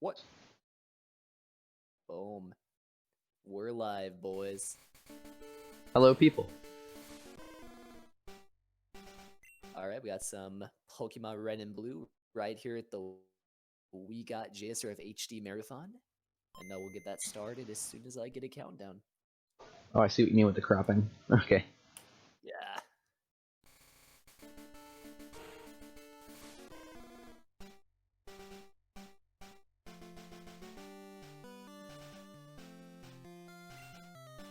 What? Boom. We're live, boys. Hello, people. Alright, we got some Pokemon Red and Blue right here at the WeGotJSRFHD Marathon. And we'll get that started as soon as I get a countdown. Oh, I see what you mean with the cropping. Okay. Yeah.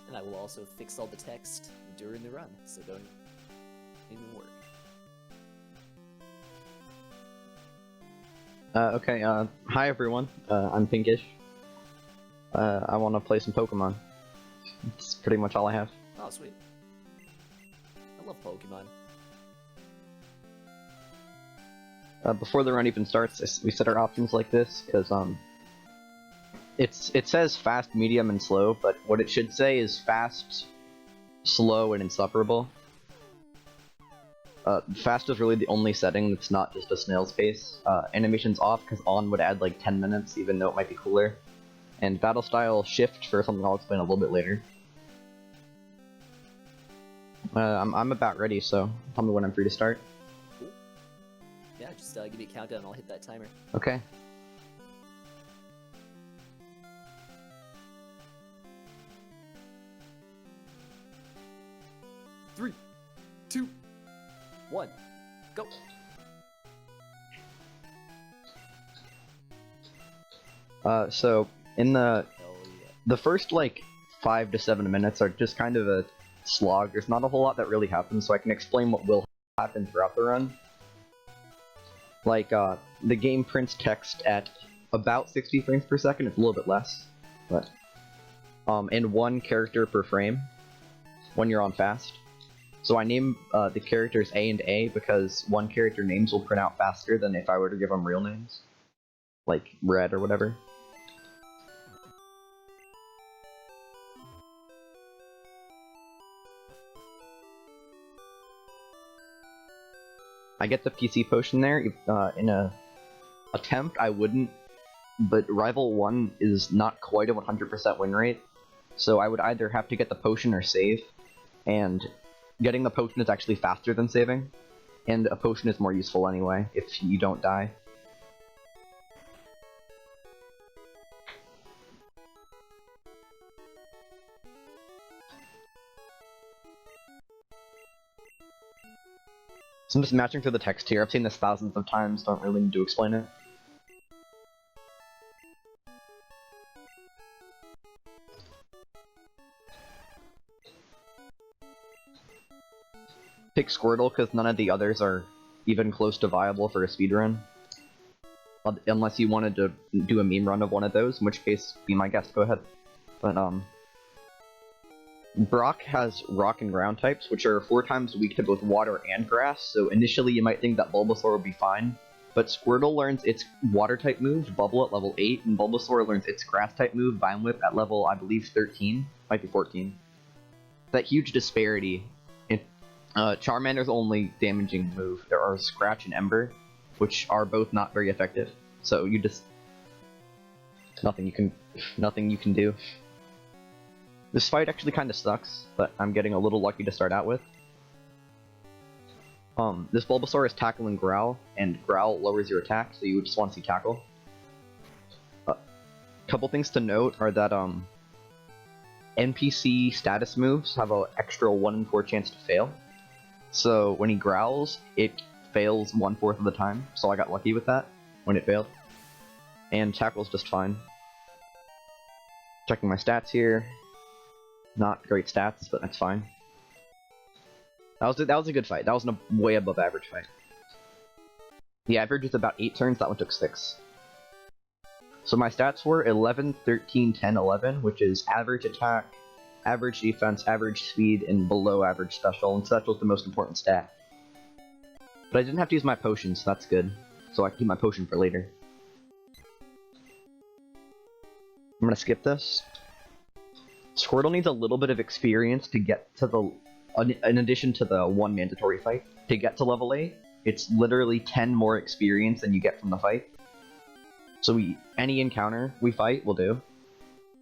And I will also fix all the text during the run, so don't even worry. Okay, hi everyone. I'm Pinkish. I want to play some Pokemon. That's pretty much all I have. Oh, sweet. I love Pokemon. Before the run even starts, we set our options like this, because, it says fast, medium, and slow, but what it should say is fast, slow, and insufferable. Fast is really the only setting that's not just a snail's pace. Animation's off, because on would add like 10 minutes, even though it might be cooler. And battle style shift for something I'll explain a little bit later. I'm about ready, so tell me when I'm free to start. Cool. Yeah, just give me a countdown and I'll hit that timer. Okay. Three, 2, 1, go! So in Hell yeah. the first like 5 to 7 minutes are just kind of a slog. There's not a whole lot that really happens, so I can explain what will happen throughout the run. Like, the game prints text at about 60 frames per second. It's a little bit less, but and 1 character per frame when you're on fast. So I name the characters A and A because 1 character names will print out faster than if I were to give them real names, like Red or whatever. I get the PC potion there. In a attempt, I wouldn't, but Rival 1 is not quite a 100% win rate, so I would either have to get the potion or save, and getting the potion is actually faster than saving, and a potion is more useful anyway, if you don't die. So I'm just matching through the text here. I've seen this thousands of times, don't really need to explain it. Pick Squirtle because none of the others are even close to viable for a speedrun. Unless you wanted to do a meme run of one of those, in which case, be my guest, go ahead. But, Brock has rock and ground types, which are 4 times weak to both water and grass, so initially you might think that Bulbasaur would be fine, but Squirtle learns its water type move, Bubble, at level 8, and Bulbasaur learns its grass type move, Vine Whip, at level, I believe, 13, might be 14. That huge disparity. Charmander's only damaging move, there are Scratch and Ember, which are both not very effective, so you just... nothing you can do. This fight actually kind of sucks, but I'm getting a little lucky to start out with. This Bulbasaur is Tackle and Growl, and Growl lowers your attack, so you would just want to see Tackle. Couple things to note are that, NPC status moves have an extra 1 in 4 chance to fail. So when he growls, it fails 1/4 of the time, so I got lucky with that when it failed. And Tackle's just fine. Checking my stats here. Not great stats, but that's fine. That was a good fight. That was a way above average fight. The average was about 8 turns, that one took 6. So my stats were 11, 13, 10, 11, which is average attack, average defense, average speed, and below average special, and special is the most important stat. But I didn't have to use my potion, so that's good. So I can keep my potion for later. I'm gonna skip this. Squirtle needs a little bit of experience to get to the... in addition to the 1 mandatory fight, to get to level 8. It's literally 10 more experience than you get from the fight. So any encounter we fight will do.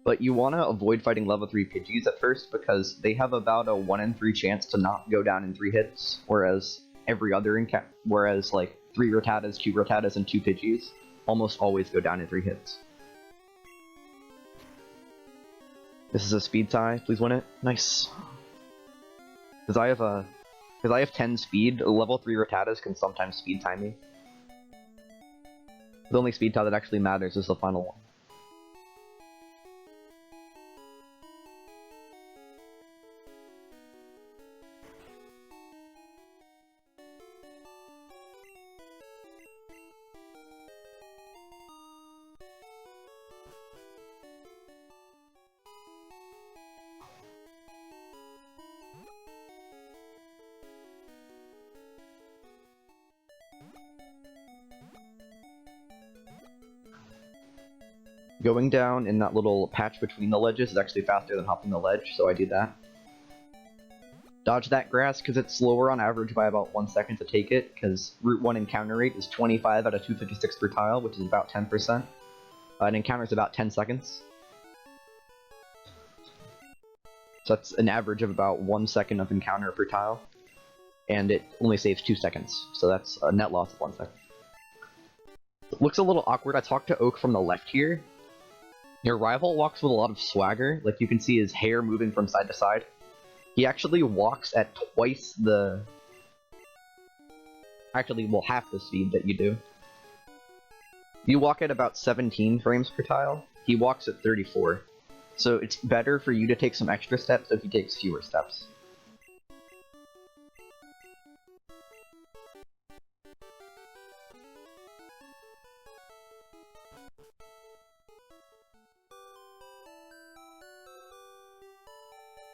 But you want to avoid fighting level 3 Pidgeys at first because they have about a 1 in 3 chance to not go down in 3 hits, whereas like 3 Rattatas, 2 Rattatas, and 2 Pidgeys almost always go down in 3 hits. This is a speed tie, please win it. Nice. Because I have 10 speed, level 3 Rattatas can sometimes speed tie me. The only speed tie that actually matters is the final one. Going down in that little patch between the ledges is actually faster than hopping the ledge, so I do that. Dodge that grass because it's slower on average by about 1 second to take it, because Route 1 encounter rate is 25 out of 256 per tile, which is about 10%. An encounter is about 10 seconds. So that's an average of about 1 second of encounter per tile. And it only saves 2 seconds, so that's a net loss of 1 second. It looks a little awkward. I talked to Oak from the left here. Your rival walks with a lot of swagger, like you can see his hair moving from side to side. He actually walks at twice the... Actually, well, half the speed that you do. You walk at about 17 frames per tile, he walks at 34. So it's better for you to take some extra steps if he takes fewer steps.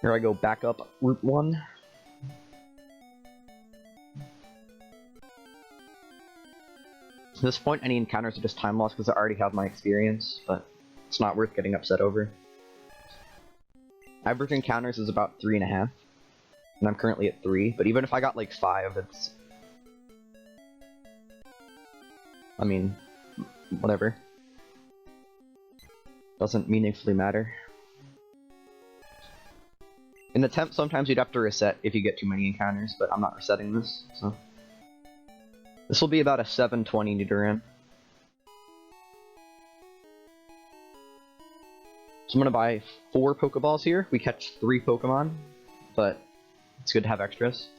Here I go back up Route 1. At this point, any encounters are just time loss because I already have my experience, but it's not worth getting upset over. Average encounters is about 3.5, and I'm currently at 3, but even if I got like 5, it's... I mean, whatever. Doesn't meaningfully matter. In the temp, sometimes you'd have to reset if you get too many encounters, but I'm not resetting this, so... This will be about a 720 Nidoran. So I'm gonna buy 4 Pokeballs here. We catch 3 Pokemon, but it's good to have extras.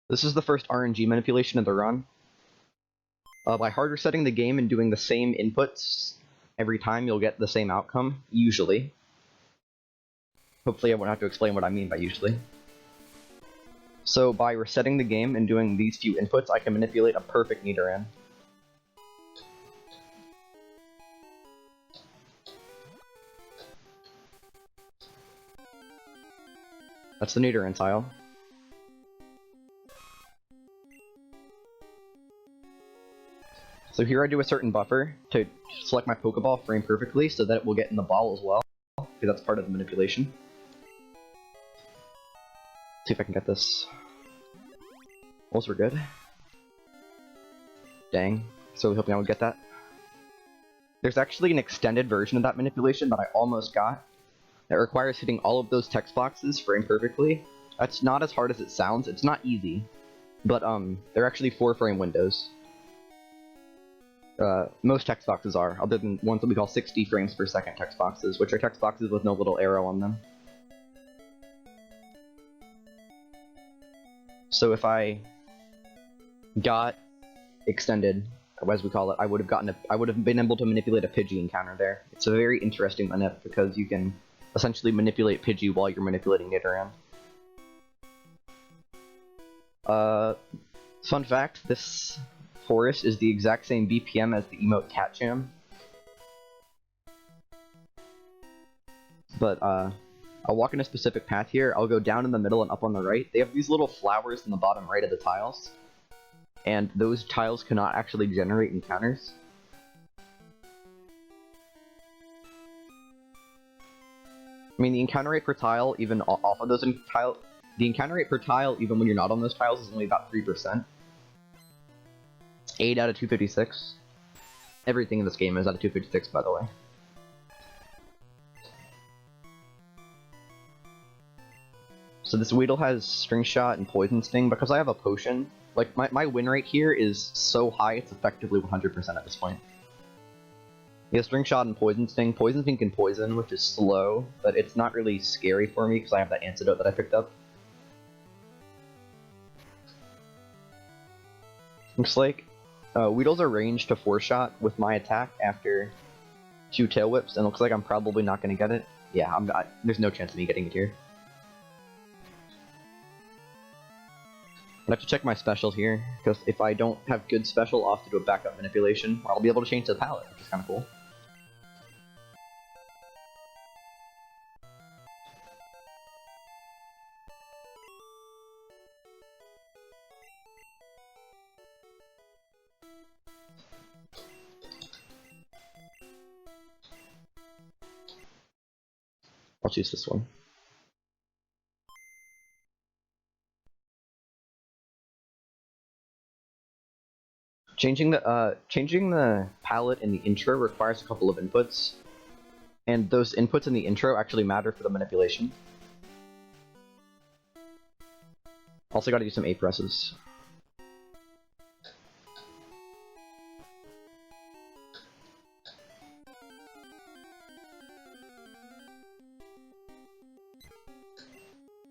This is the first RNG manipulation of the run. By hard resetting the game and doing the same inputs every time, you'll get the same outcome, usually. Hopefully I won't have to explain what I mean by usually. So by resetting the game and doing these few inputs, I can manipulate a perfect Nidoran. That's the Nidoran tile. So here I do a certain buffer to select my Pokeball frame perfectly so that it will get in the ball as well, because that's part of the manipulation. Let's see if I can get this. Those were good. Dang. So we hoping I would get that. There's actually an extended version of that manipulation that I almost got that requires hitting all of those text boxes frame perfectly. That's not as hard as it sounds. It's not easy, but they're actually 4-frame windows. Most text boxes are, other than ones that we call 60 frames per second text boxes, which are text boxes with no little arrow on them. So if I got extended, as we call it, I would have been able to manipulate a Pidgey encounter there. It's a very interesting manip because you can essentially manipulate Pidgey while you're manipulating Nidoran. Fun fact, this forest is the exact same BPM as the emote Catcham. But I'll walk in a specific path here. I'll go down in the middle and up on the right. They have these little flowers in the bottom right of the tiles, and those tiles cannot actually generate encounters. I mean, the encounter rate per tile, even off of those tile, the encounter rate per tile, even when you're not on those tiles, is only about 3%. 8 out of 256. Everything in this game is out of 256, by the way. So this Weedle has String Shot and Poison Sting. Because I have a potion, like, my win rate here is so high, it's effectively 100% at this point. He has String Shot and Poison Sting. Poison Sting can poison, which is slow, but it's not really scary for me because I have that antidote that I picked up. Looks like Weedle's are ranged to 4-shot with my attack after 2 Tail Whips, and looks like I'm probably not going to get it. Yeah, there's no chance of me getting it here. I have to check my special here, because if I don't have good special, I'll have to do a backup manipulation, or I'll be able to change to the palette, which is kind of cool. I'll choose this one. Changing the palette in the intro requires a couple of inputs, and those inputs in the intro actually matter for the manipulation. Also, got to do some A presses.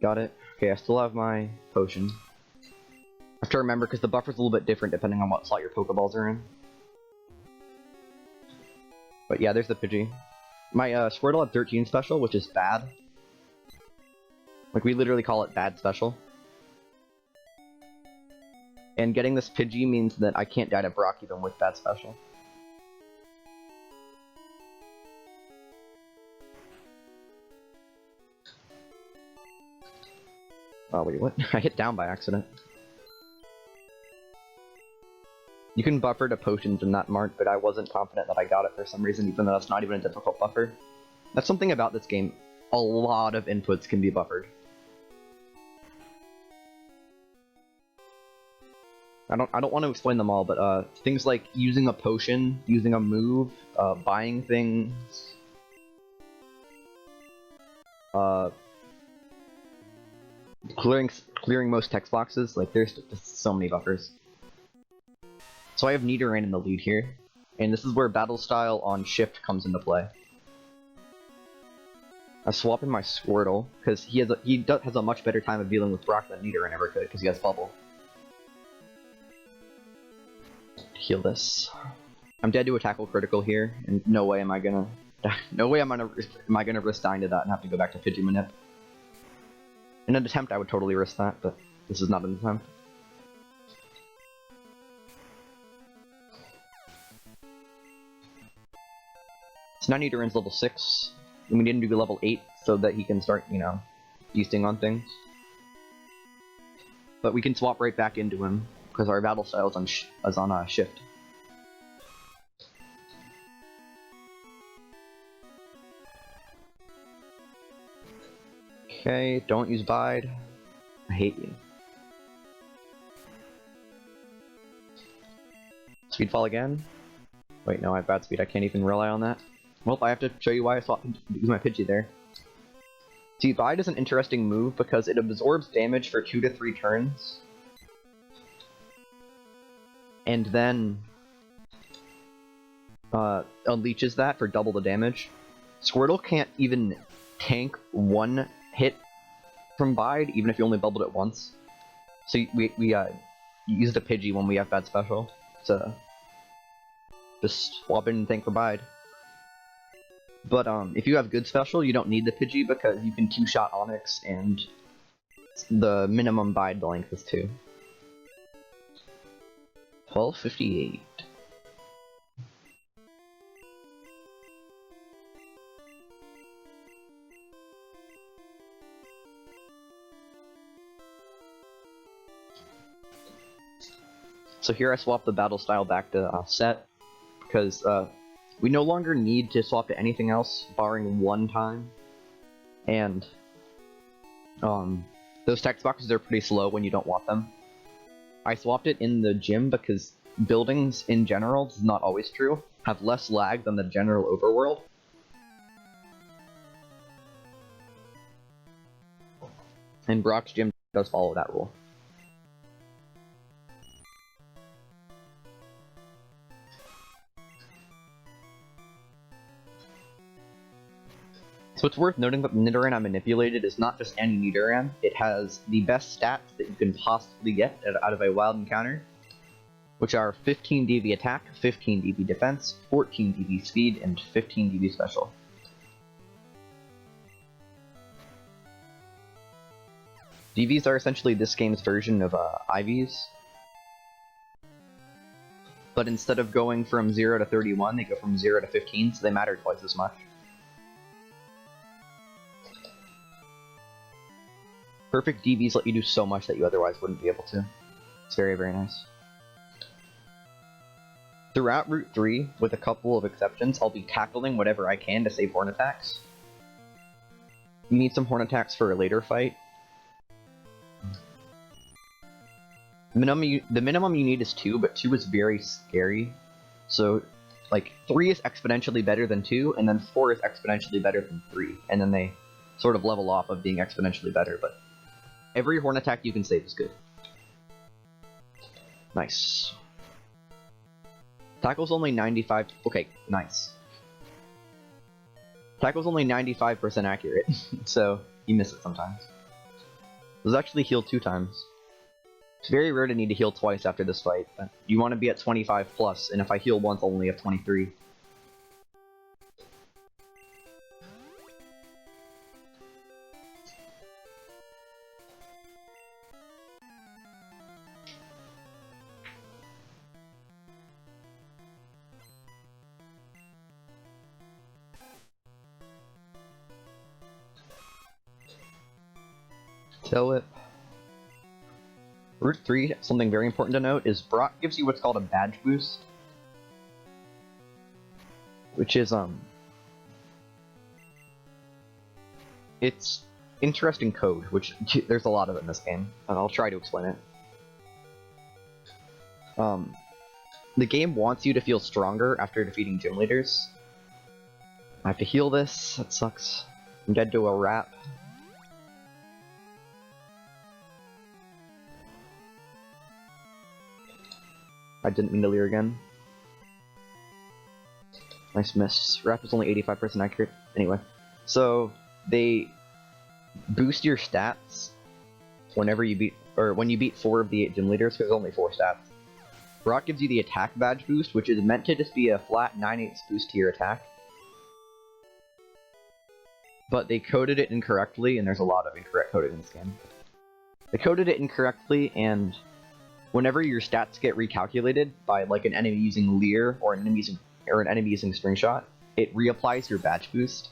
Got it. Okay, I still have my potion. I have to remember because the buffer's a little bit different depending on what slot your Pokeballs are in. But yeah, there's the Pidgey. My Squirtle had 13 special, which is bad. Like, we literally call it bad special. And getting this Pidgey means that I can't die to Brock even with bad special. Oh wait, what? I hit down by accident. You can buffer to potions in that mark, but I wasn't confident that I got it for some reason, even though that's not even a difficult buffer. That's something about this game. A lot of inputs can be buffered. I don't want to explain them all, but things like using a potion, using a move, buying things, clearing most text boxes, like there's just so many buffers. So I have Nidoran in the lead here, and this is where battle style on shift comes into play. I swap in my Squirtle because he has a much better time of dealing with Brock than Nidoran ever could because he has Bubble. Heal this. I'm dead to a tackle critical here, and no way am I gonna risk dying to that and have to go back to Pidgey Manip. In an attempt, I would totally risk that, but this is not an attempt. So now Nidoran's level 6, and we need to do level 8 so that he can start, you know, feasting on things. But we can swap right back into him, because our battle style is on shift. Okay, don't use Bide. I hate you. Speed fall again? Wait, no, I have bad speed. I can't even rely on that. Well, I have to show you why I swapped use my Pidgey there. See, Bide is an interesting move because it absorbs damage for 2 to 3 turns. And then unleashes that for double the damage. Squirtle can't even tank 1 hit from Bide, even if you only bubbled it once. So we use the Pidgey when we have bad special. So just swap in and tank for Bide. But if you have good special, you don't need the Pidgey because you can 2-shot Onyx and the minimum Bide length is 2. 1258. So here I swap the battle style back to set, because we no longer need to swap to anything else, barring one time. and those text boxes are pretty slow when you don't want them. I swapped it in the gym because buildings in general, this is not always true, have less lag than the general overworld. And Brock's gym does follow that rule. So it's worth noting that the Nidoran I manipulated is not just any Nidoran, it has the best stats that you can possibly get out of a wild encounter, which are 15 DB attack, 15 DB defense, 14 DB speed, and 15 DB special. DVs are essentially this game's version of IVs, but instead of going from 0 to 31, they go from 0 to 15, so they matter twice as much. Perfect DVs let you do so much that you otherwise wouldn't be able to. It's very, very nice. Throughout Route 3, with a couple of exceptions, I'll be tackling whatever I can to save horn attacks. You need some horn attacks for a later fight. The minimum you need is 2, but 2 is very scary. So, like, 3 is exponentially better than 2, and then 4 is exponentially better than 3. And then they sort of level off of being exponentially better, but every horn attack you can save is good. Nice. Tackle's only 95... Okay, nice. Tackle's only 95% accurate, so you miss it sometimes. It was actually healed 2 times. It's very rare to need to heal twice after this fight, but you want to be at 25 plus, and if I heal once, I'll only have 23. Tell it. Route 3, something very important to note, is Brock gives you what's called a badge boost. Which is, it's interesting code, which there's a lot of it in this game, and I'll try to explain it. The game wants you to feel stronger after defeating gym leaders. I have to heal this, that sucks. I'm dead to a rat. I didn't mean to leer again. Nice miss. Rap is only 85% accurate. Anyway, so they boost your stats whenever you beat, or when you beat 4 of the 8 gym leaders, because there's only 4 stats. Brock gives you the attack badge boost, which is meant to just be a flat 9/8 boost to your attack. But they coded it incorrectly, and there's a lot of incorrect coding in this game. They coded it incorrectly, and whenever your stats get recalculated by like an enemy using Leer or an enemy using String Shot, it reapplies your badge boost.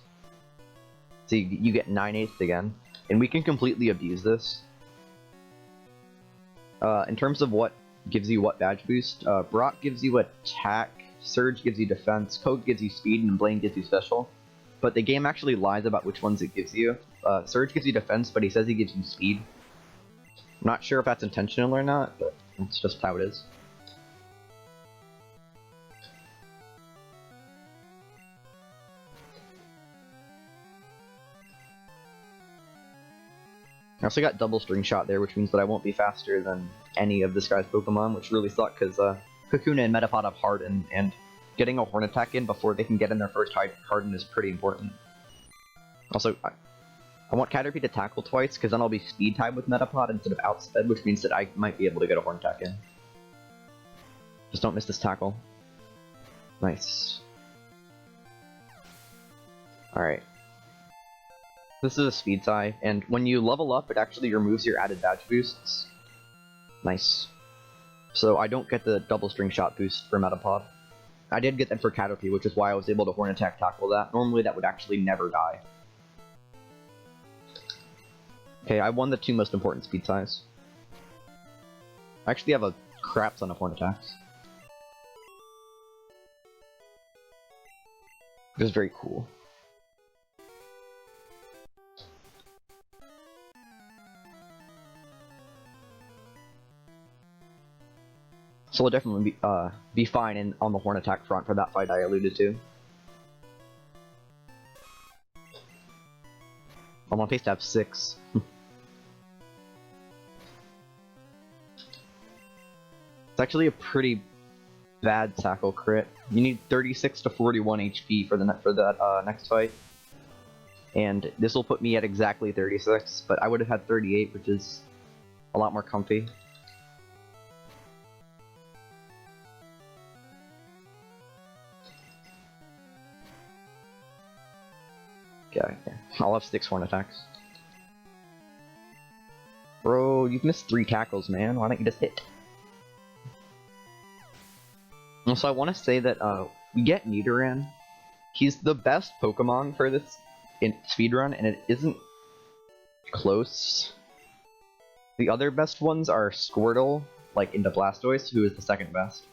So you get 9/8 again, and we can completely abuse this. In terms of what gives you what badge boost, Brock gives you attack, Surge gives you defense, Code gives you speed, and Blaine gives you special. But the game actually lies about which ones it gives you. Surge gives you defense, but he says he gives you speed. I'm not sure if that's intentional or not, but it's just how it is. I also got double String Shot there, which means that I won't be faster than any of this guy's Pokemon, which really sucks because Kakuna and Metapod have Harden, and getting a Horn attack in before they can get in their first Harden is pretty important. Also, I want Caterpie to tackle twice, because then I'll be speed tied with Metapod instead of outsped, which means that I might be able to get a Horn attack in. Just don't miss this tackle. Nice. Alright. This is a speed tie, and when you level up, it actually removes your added badge boosts. Nice. So I don't get the double String Shot boost for Metapod. I did get that for Caterpie, which is why I was able to Horn attack tackle that. Normally that would actually never die. Okay, I won the 2 most important speed ties. I actually have a crap ton of Horn attacks. Which is very cool. So we'll definitely be fine on the horn attack front for that fight I alluded to. I'm on pace to have 6. It's actually a pretty bad tackle crit. You need 36 to 41 HP for that next fight. And this will put me at exactly 36, but I would have had 38, which is a lot more comfy. Okay, I'll have 6 horn attacks. Bro, you've missed 3 tackles, man. Why don't you just hit? Also, I want to say that we get Nidoran. He's the best Pokemon for this speedrun, and it isn't close. The other best ones are Squirtle, like into Blastoise, who is the second best.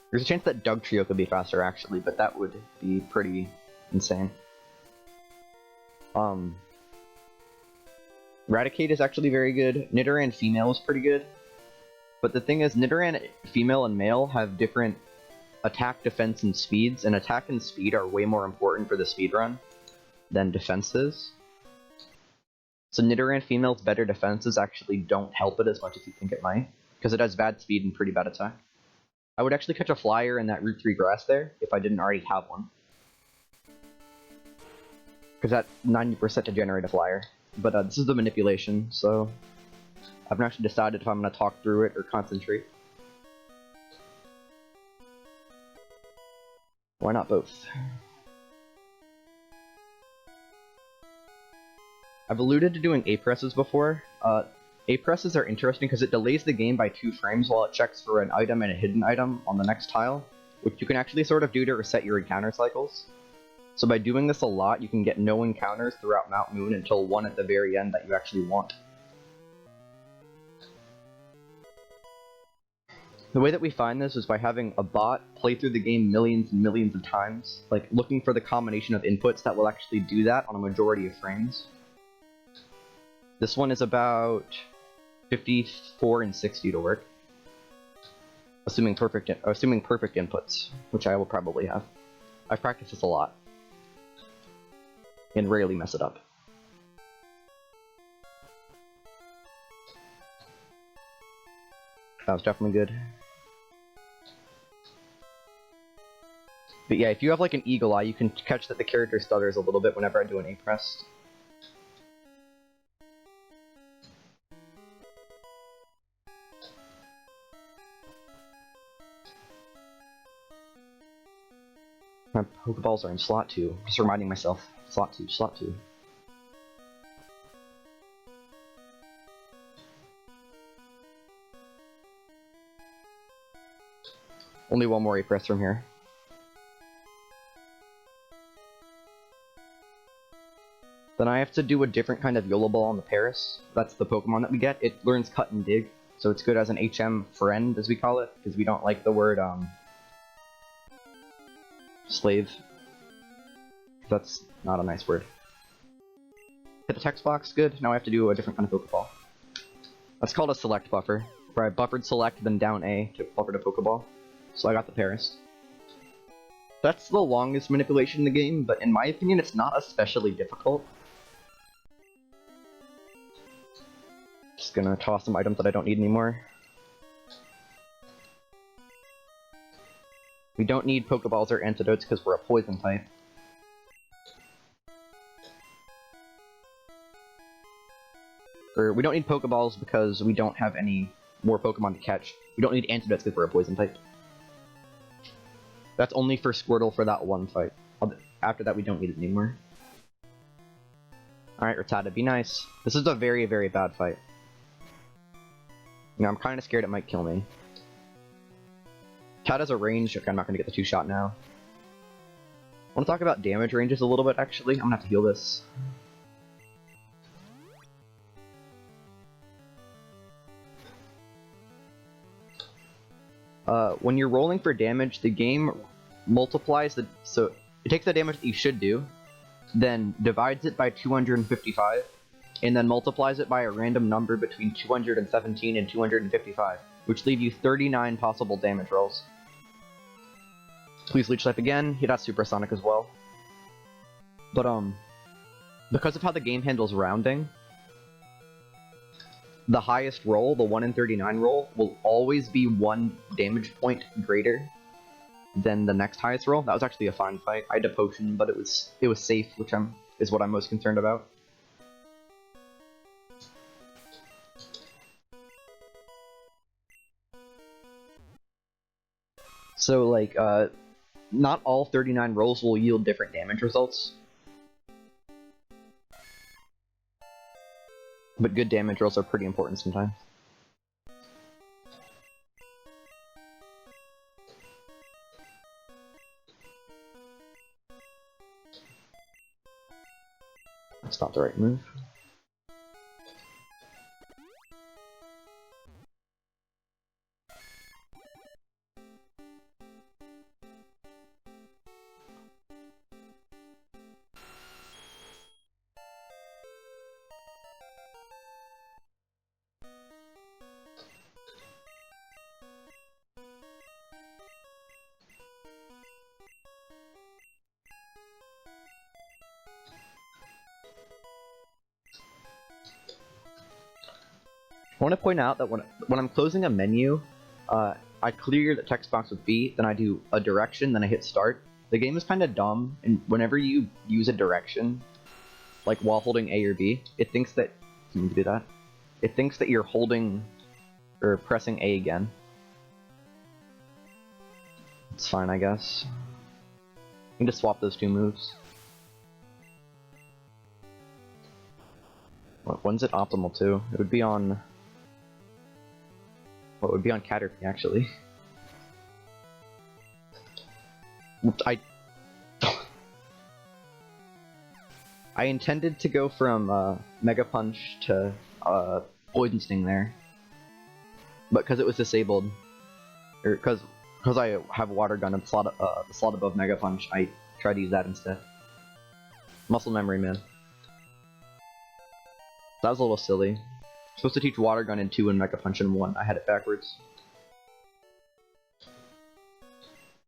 There's a chance that Dugtrio could be faster, actually, but that would be pretty insane. Raticate is actually very good. Nidoran female is pretty good. But the thing is, Nidoran female and male have different attack, defense, and speeds, and attack and speed are way more important for the speedrun than defenses. So Nidoran female's better defenses actually don't help it as much as you think it might, because it has bad speed and pretty bad attack. I would actually catch a flyer in that Route 3 grass there, if I didn't already have one. Because that's 90% to generate a flyer. But this is the manipulation, so I haven't actually decided if I'm going to talk through it or concentrate. Why not both? I've alluded to doing A-presses before. A-presses are interesting because it delays the game by 2 frames while it checks for an item and a hidden item on the next tile, which you can actually sort of do to reset your encounter cycles. So by doing this a lot, you can get no encounters throughout Mount Moon until one at the very end that you actually want. The way that we find this is by having a bot play through the game millions and millions of times, like looking for the combination of inputs that will actually do that on a majority of frames. This one is about 54 and 60 to work, assuming perfect inputs, which I will probably have. I've practiced this a lot and rarely mess it up. That was definitely good. But yeah, if you have like an eagle eye, you can catch that the character stutters a little bit whenever I do an A-press. My Pokeballs are in slot 2. Just reminding myself. Slot 2, slot 2. Only one more A-press from here. Then I have to do a different kind of YOLO Ball on the Paris. That's the Pokemon that we get. It learns Cut and Dig, so it's good as an HM friend, as we call it, because we don't like the word, slave. That's not a nice word. Hit the text box, good. Now I have to do a different kind of Pokeball. That's called a select buffer, where I buffered select, then down A to buffer the Pokeball. So I got the Paris. That's the longest manipulation in the game, but in my opinion, it's not especially difficult. Just gonna toss some items that I don't need anymore. We don't need Pokeballs or antidotes because we're a poison type. Or we don't need Pokeballs because we don't have any more Pokemon to catch. We don't need antidotes because we're a poison type. That's only for Squirtle for that one fight. After that, we don't need it anymore. Alright, Rattata, be nice. This is a very, very bad fight. You know, I'm kind of scared it might kill me. Rattata's a range. Okay, I'm not going to get the 2-shot now. I want to talk about damage ranges a little bit, actually. I'm going to have to heal this. When you're rolling for damage, the game multiplies so it takes the damage that you should do, then divides it by 255, and then multiplies it by a random number between 217 and 255. which leave you 39 possible damage rolls. Please Leech Type again. Yeah, that's Supersonic as well. But, because of how the game handles rounding, the highest roll, the 1 in 39 roll, will always be 1 damage point greater than the next highest roll. That was actually a fine fight. I had a potion, but it was safe, which is what I'm most concerned about. So, like, not all 39 rolls will yield different damage results. But good damage rolls are pretty important sometimes. That's not the right move. I want to point out that when I'm closing a menu, I clear the text box with B, then I do a direction, then I hit start. The game is kind of dumb, and whenever you use a direction, like while holding A or B, it thinks that you can do that. It thinks that you're holding or pressing A again. It's fine, I guess. You can just swap those two moves. When's it optimal too? It would be on. Well, it would be on Caterpie, actually. I intended to go from Mega Punch to Poison Sting there, but because it was disabled, or because I have Water Gun and the slot above Mega Punch, I tried to use that instead. Muscle memory, man. That was a little silly. Supposed to teach Water Gun in 2 and Mega Punch in 1. I had it backwards.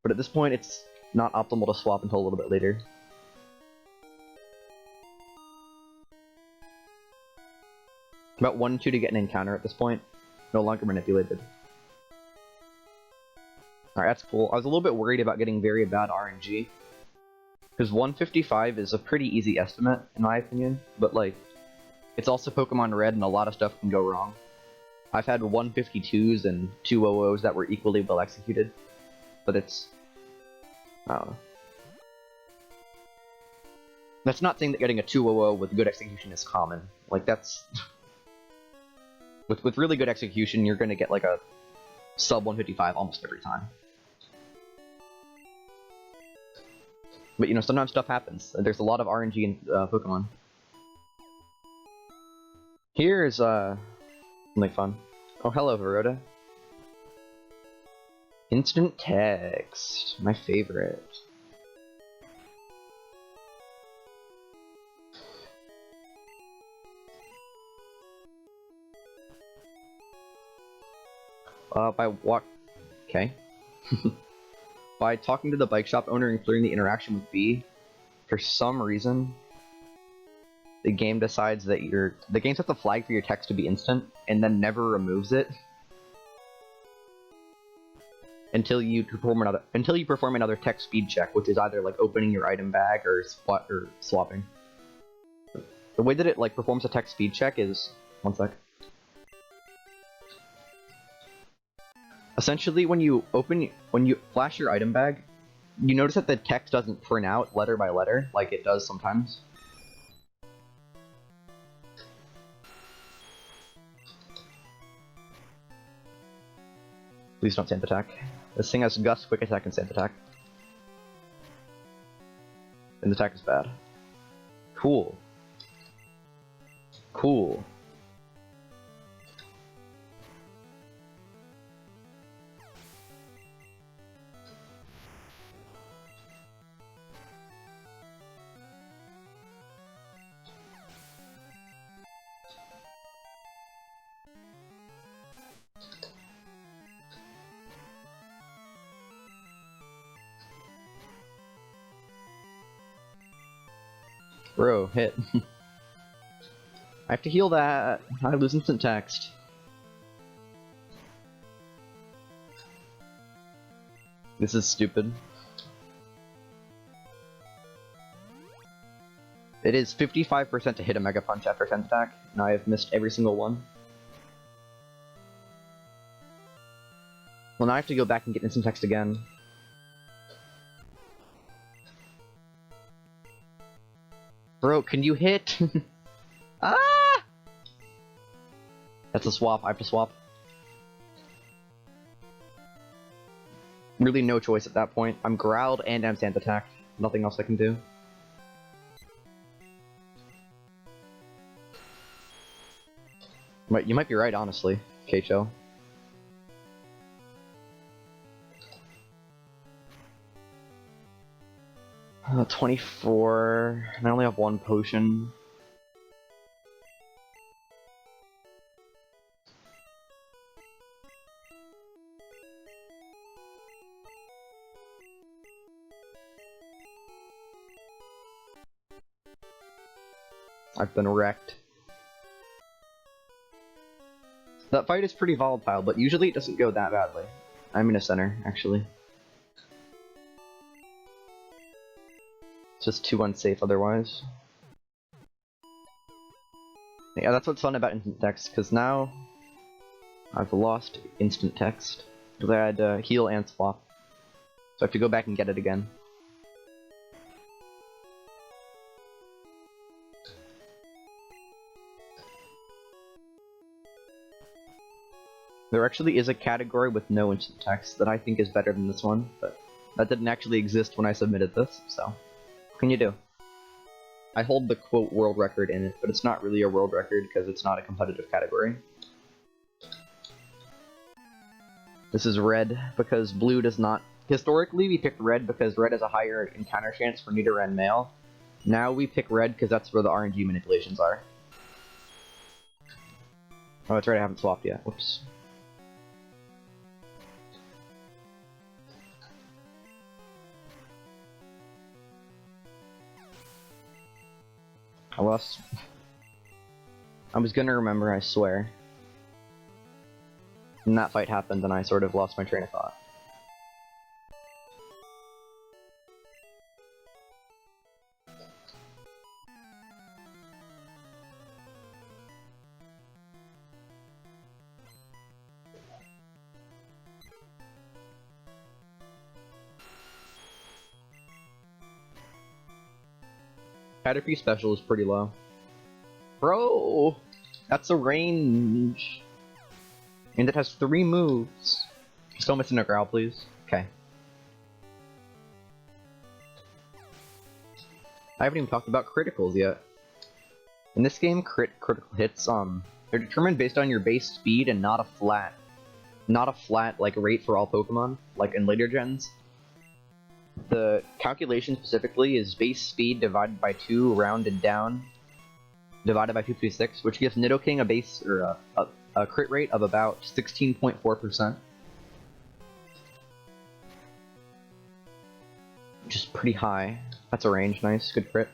But at this point, it's not optimal to swap until a little bit later. About 1 and 2 to get an encounter at this point. No longer manipulated. Alright, that's cool. I was a little bit worried about getting very bad RNG. Because 155 is a pretty easy estimate, in my opinion. But, like, it's also Pokemon Red and a lot of stuff can go wrong. I've had 152s and 200s that were equally well executed. But it's... I don't know. That's not saying that getting a 200 with good execution is common. Like, that's... With really good execution, you're gonna get like a sub 155 almost every time. But you know, sometimes stuff happens. There's a lot of RNG in Pokemon. Here's something fun. Oh, hello, Verota. Instant text, my favorite. Okay. By talking to the bike shop owner and clearing the interaction with B, for some reason, the game decides that the game sets a flag for your text to be instant, and then never removes it until you perform another text speed check, which is either like opening your item bag or swapping. The way that it like performs a text speed check is 1 sec. Essentially, when you flash your item bag, you notice that the text doesn't print out letter by letter like it does sometimes. Please don't Sand Attack. This thing has Gust, Quick Attack, and Sand Attack. And the attack is bad. Cool. Cool. Bro, hit. I have to heal that. I lose instant text. This is stupid. It is 55% to hit a Mega Punch after 10th attack, and I have missed every single one. Well, now I have to go back and get instant text again. Bro, can you hit? Ah! That's a swap. I have to swap. Really no choice at that point. I'm growled and I'm sand attacked. Nothing else I can do. You might be right, honestly, Keicho. Uh, 24. And I only have one potion. I've been wrecked. That fight is pretty volatile, but usually it doesn't go that badly. I'm in a center, actually. It's just too unsafe otherwise. Yeah, that's what's fun about instant text, because now I've lost instant text. Because I had to heal and swap. So I have to go back and get it again. There actually is a category with no instant text that I think is better than this one, but that didn't actually exist when I submitted this, so what can you do? I hold the quote world record in it, but it's not really a world record because it's not a competitive category. This is red because blue does not. Historically, we picked red because red has a higher encounter chance for Nidoran male. Now we pick red because that's where the RNG manipulations are. Oh, that's right, I haven't swapped yet. Whoops. I lost. I was gonna remember, I swear. And that fight happened and I sort of lost my train of thought. Caterpie special is pretty low. Bro! That's a range! And it has 3 moves. Still missing a growl, please. Okay. I haven't even talked about criticals yet. In this game, critical hits, they're determined based on your base speed and not a flat, like, rate for all Pokemon, like in later gens. The calculation specifically is base speed divided by 2 rounded down, divided by 256, which gives Nidoking a base, or a crit rate of about 16.4%. Which is pretty high. That's a range, nice, good crit.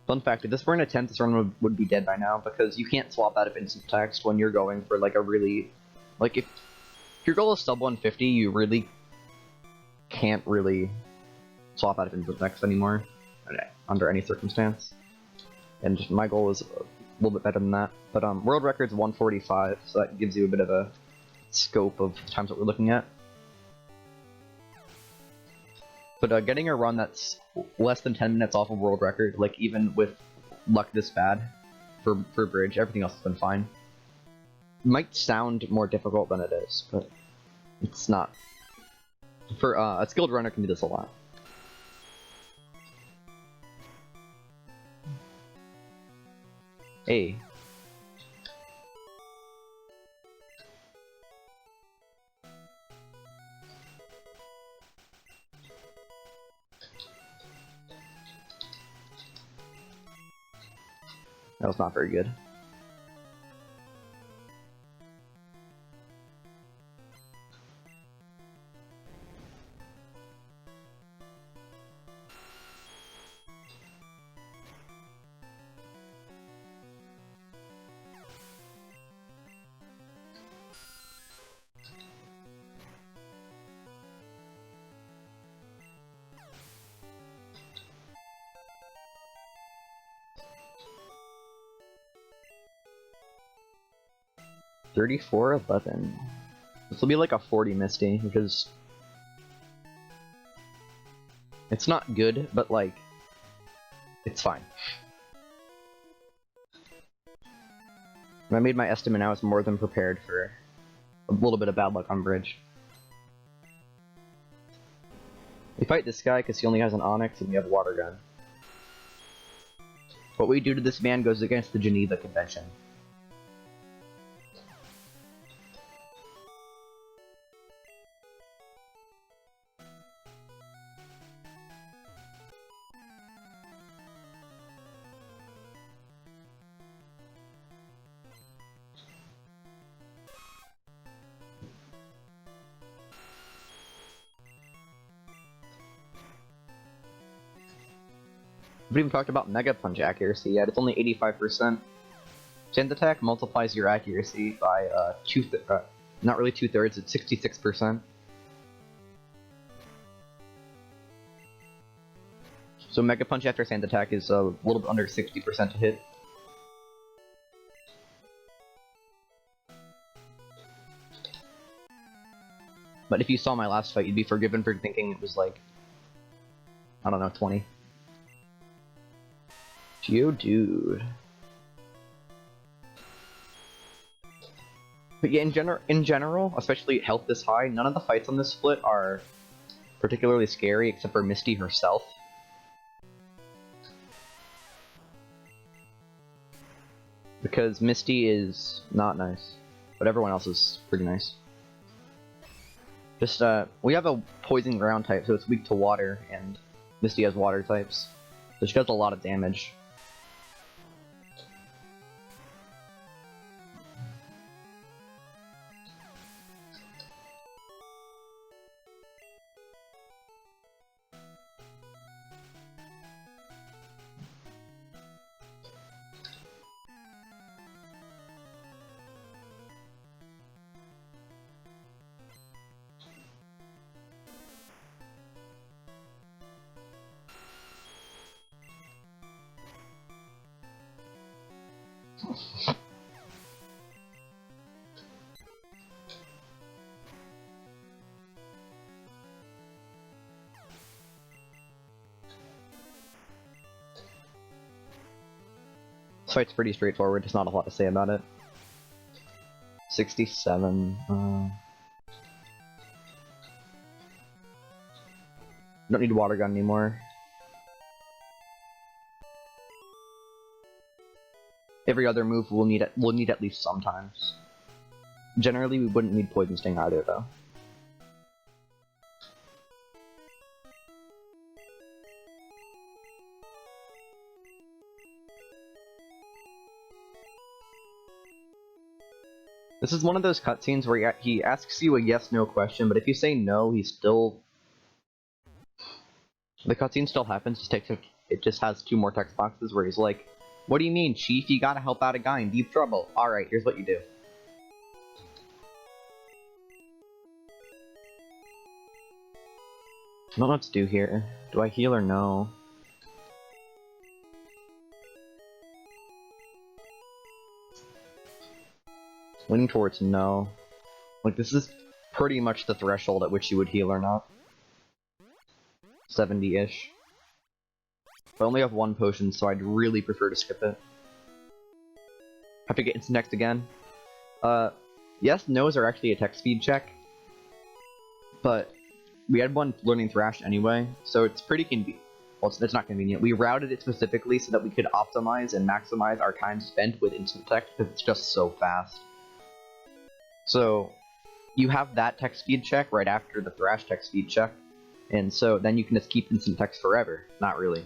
Fun fact, if this were in a 10th, this run would be dead by now, because you can't swap out of instant text when you're going for like a really... Like, if your goal is sub 150, you really can't really swap out of instant text anymore, under any circumstance. And my goal is a little bit better than that. But world record's 145, so that gives you a bit of a scope of times that we're looking at. But getting a run that's less than 10 minutes off of world record, like even with luck this bad for bridge, everything else has been fine. It might sound more difficult than it is, but it's not. For a skilled runner can do this a lot. Hey. That was not very good. $34.11. This will be like a 40 Misty, because it's not good, but like, it's fine. When I made my estimate, I was more than prepared for a little bit of bad luck on bridge. We fight this guy because he only has an Onyx and we have Water Gun. What we do to this man goes against the Geneva Convention. We haven't even talked about Mega Punch accuracy yet. It's only 85%. Sand Attack multiplies your accuracy by not really 2/3, it's 66%. So Mega Punch after Sand Attack is a little bit under 60% to hit. But if you saw my last fight, you'd be forgiven for thinking it was like, I don't know, 20. Geodude. But yeah, in general, especially health this high, none of the fights on this split are particularly scary except for Misty herself. Because Misty is not nice, but everyone else is pretty nice. Just, we have a poison ground type, so it's weak to water, and Misty has water types, so she does a lot of damage. This fight's pretty straightforward, there's not a lot to say about it. 67, don't need a water gun anymore. Every other move we'll need at least sometimes. Generally, we wouldn't need Poison Sting either, though. This is one of those cutscenes where he asks you a yes/no question, but if you say no, he still... The cutscene still happens, it just has 2 more text boxes where he's like, "What do you mean, Chief? You gotta help out a guy in deep trouble. Alright, here's what you do." I don't know what to do here. Do I heal or no? Leaning towards no. Like, this is pretty much the threshold at which you would heal or not. 70-ish. I only have 1 potion, so I'd really prefer to skip it. Have to get into next again. Yes, no's are actually a tech speed check. But we had one learning Thrash anyway, so it's pretty convenient. Well, it's not convenient. We routed it specifically so that we could optimize and maximize our time spent with instant tech, because it's just so fast. So, you have that tech speed check right after the Thrash tech speed check, and so then you can just keep instant text forever. Not really.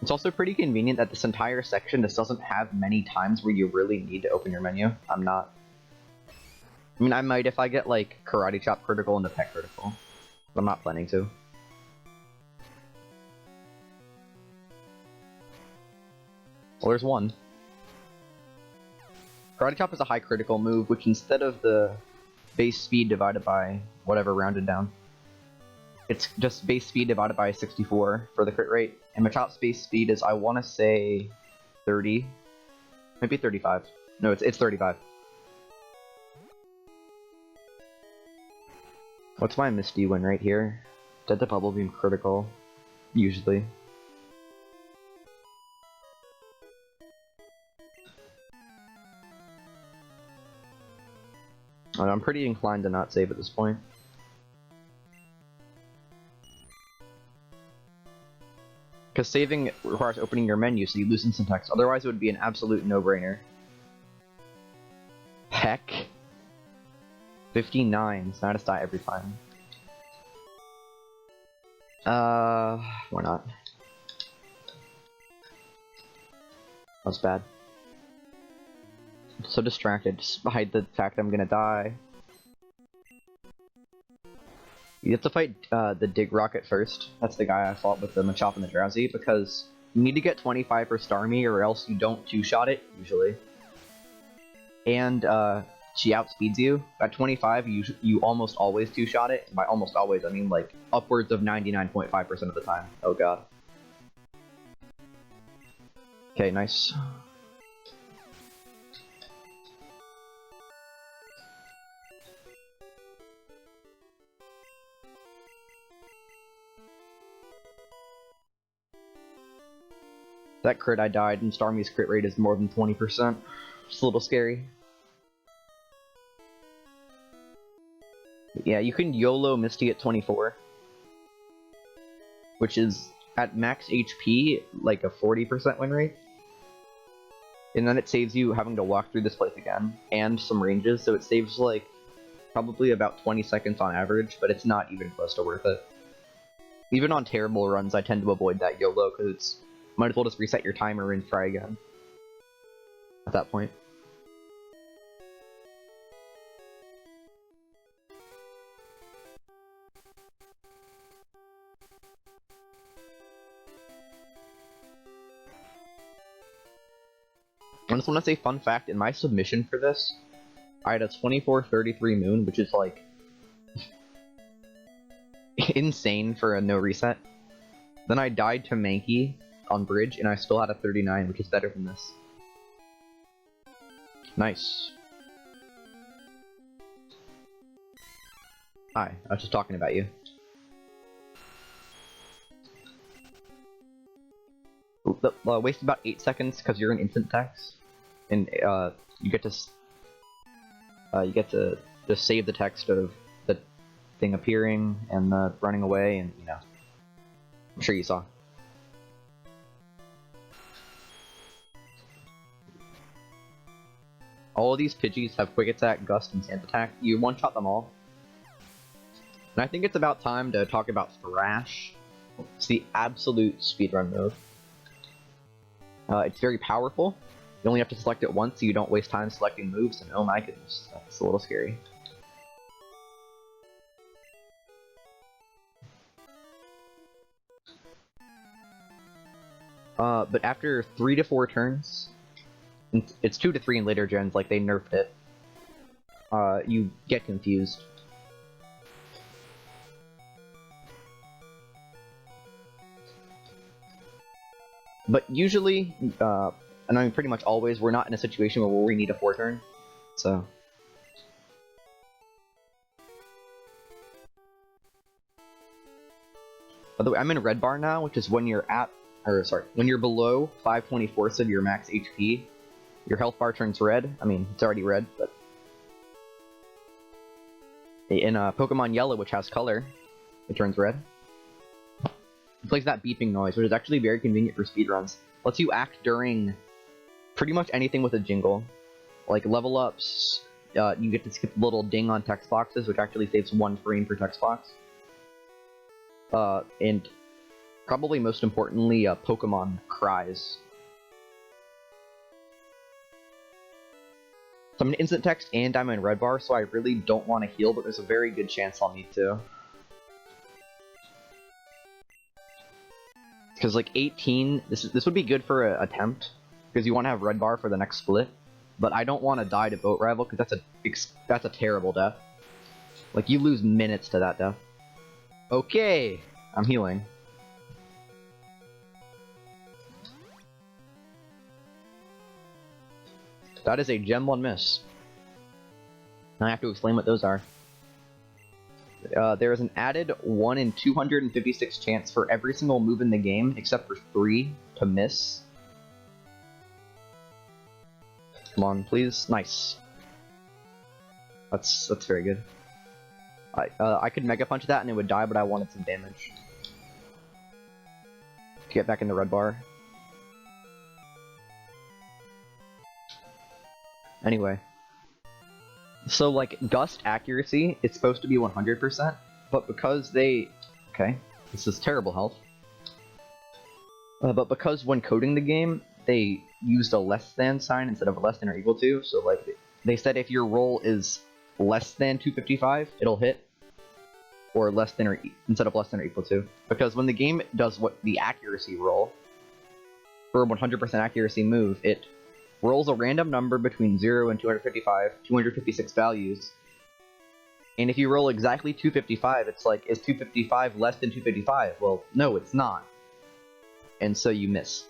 It's also pretty convenient that this entire section just doesn't have many times where you really need to open your menu. I mean, I might if I get, like, Karate Chop critical and the Pet critical. But I'm not planning to. Well, there's one. Karate Chop is a high critical move, which instead of the base speed divided by whatever rounded down, it's just base speed divided by 64 for the crit rate. And Machop's base speed is, I want to say, 30. Maybe 35. No, it's 35. What's my Misty win right here? Dead to Bubble Beam critical. Usually. I'm pretty inclined to not save at this point. Because saving requires opening your menu, so you lose instant text. Otherwise, it would be an absolute no-brainer. Heck. 59, so I just die every time. Why not? That was bad. I'm so distracted, just hide the fact I'm gonna die. You have to fight the Dig Rocket first. That's the guy I fought with the Machop and the Drowsy, because you need to get 25 for Starmie, or else you don't two-shot it, usually. And, she outspeeds you. At 25, you almost always two-shot it. By almost always, I mean, like, upwards of 99.5% of the time. Oh god. Okay, nice. That crit I died, and Starmie's crit rate is more than 20%. It's a little scary. Yeah, you can YOLO Misty at 24. Which is, at max HP, like a 40% win rate. And then it saves you having to walk through this place again, and some ranges, so it saves, like, probably about 20 seconds on average, but it's not even close to worth it. Even on terrible runs, I tend to avoid that YOLO, because it's might as well just reset your timer and try again at that point. I just want to say, fun fact, in my submission for this, I had a 2433 Moon, which is, like, insane for a no reset. Then I died to Mankey on Bridge, and I still had a 39, which is better than this. Nice. Hi, I was just talking about you. Waste about 8 seconds because you're in instant text, and you get to just save the text of the thing appearing and running away, and you know, I'm sure you saw. All of these Pidgeys have Quick Attack, Gust, and Sand Attack. You one-shot them all. And I think it's about time to talk about Thrash. It's the absolute speedrun move. It's very powerful. You only have to select it once so you don't waste time selecting moves, and oh my goodness, that's a little scary. But after 3 to 4 turns, it's 2 to 3 in later gens, like they nerfed it, you get confused. But usually, and I mean pretty much always, we're not in a situation where we need a 4-turn, so. By the way, I'm in Red Bar now, which is when you're when you're below 5/24 of your max HP, your health bar turns red. I mean, it's already red, but in Pokemon Yellow, which has color, it turns red. It plays that beeping noise, which is actually very convenient for speedruns. Lets you act during pretty much anything with a jingle. Like level ups, you get to skip the little ding on text boxes, which actually saves 1 frame per text box. And probably most importantly, Pokemon cries. So I'm in instant text and I'm in red bar, so I really don't want to heal, but there's a very good chance I'll need to. Because like 18, this would be good for an attempt, because you want to have red bar for the next split. But I don't want to die to Boat Rival, because that's a terrible death. Like, you lose minutes to that death. Okay, I'm healing. That is a Gem 1 miss. Now I have to explain what those are. There is an added 1 in 256 chance for every single move in the game, except for 3, to miss. Come on, please. Nice. That's very good. I could Mega Punch that and it would die, but I wanted some damage. To get back in the red bar. Anyway. So, like, Gust accuracy, it's supposed to be 100%, but because they... Okay, this is terrible health. But because when coding the game, they used a less than sign instead of a less than or equal to, so, like, they said if your roll is less than 255, it'll hit, or less than or instead of less than or equal to. Because when the game does what the accuracy roll, for a 100% accuracy move, it rolls a random number between 0 and 256 values. And if you roll exactly 255, it's like, is 255 less than 255? Well, no, it's not. And so you miss.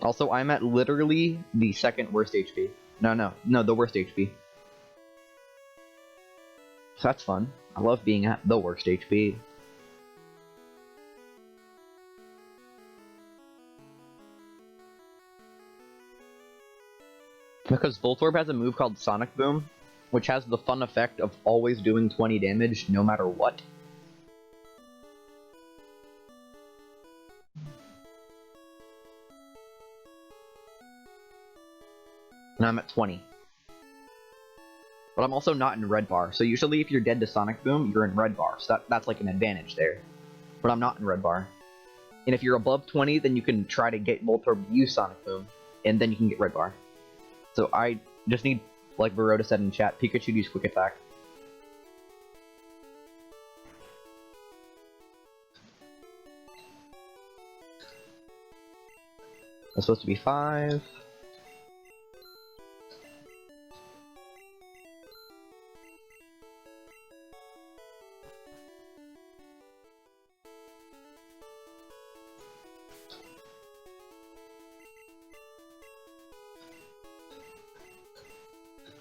Also, I'm at literally the second worst HP. No, the worst HP. So that's fun. I love being at the worst HP. Because Voltorb has a move called Sonic Boom, which has the fun effect of always doing 20 damage no matter what. And I'm at 20. But I'm also not in red bar, so usually if you're dead to Sonic Boom, you're in red bar, so that's like an advantage there. But I'm not in red bar. And if you're above 20, then you can try to get Voltorb to use Sonic Boom, and then you can get red bar. So I just need, like Baroda said in chat, Pikachu use Quick Attack. That's supposed to be 5.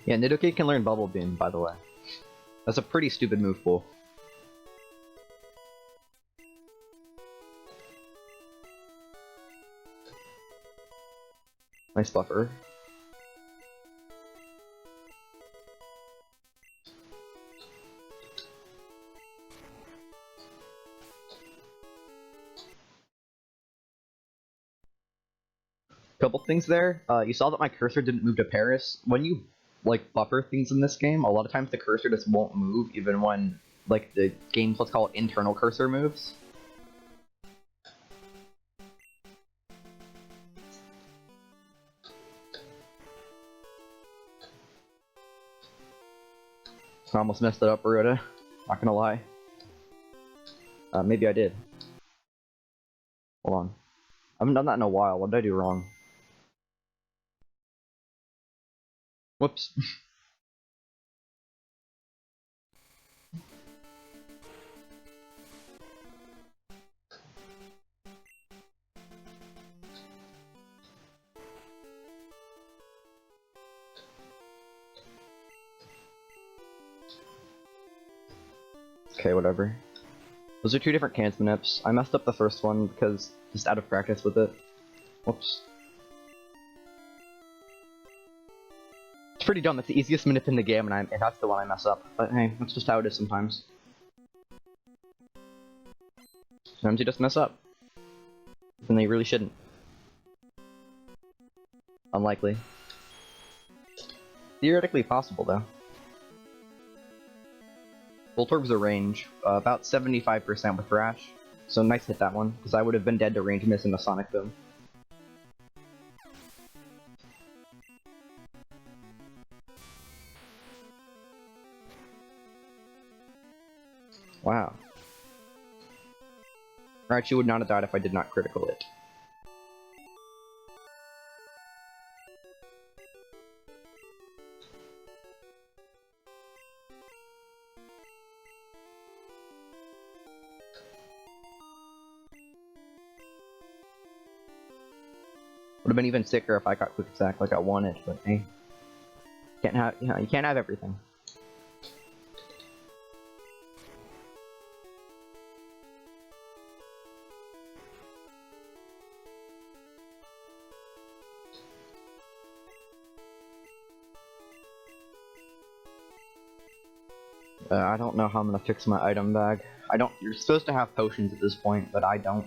Yeah, Nidoking can learn Bubble Beam, by the way. That's a pretty stupid move pool. Nice buffer. Couple things there. You saw that my cursor didn't move to Paris. When you like buffer things in this game, a lot of times the cursor just won't move, even when like the game's, let's call it, internal cursor moves. I almost messed it up, Baroda. Not gonna lie. Maybe I did. Hold on. I haven't done that in a while. What did I do wrong? Whoops. Okay, whatever. Those are two different Cansmanips. I messed up the first one because just out of practice with it. Whoops. It's pretty dumb. It's the easiest Manip in the game, and that's the one I mess up. But hey, that's just how it is sometimes. Sometimes you just mess up. And they really shouldn't. Unlikely. Theoretically possible, though. Voltorb's a range, about 75% with Thrash. So nice hit that one, because I would have been dead to range miss in a Sonic Boom. Wow. Raichu would not have died if I did not critical it. Would have been even sicker if I got quick attack like I wanted, but hey, you can't have everything. I don't know how I'm gonna fix my item bag. You're supposed to have potions at this point, but I don't.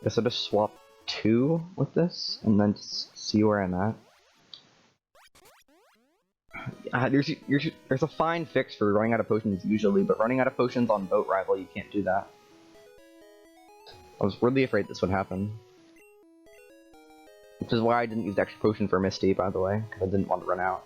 Guess I'll just swap 2 with this, and then just see where I'm at. There's a fine fix for running out of potions usually, but running out of potions on Boat Rival, you can't do that. I was really afraid this would happen. Which is why I didn't use the extra potion for Misty, by the way, because I didn't want to run out.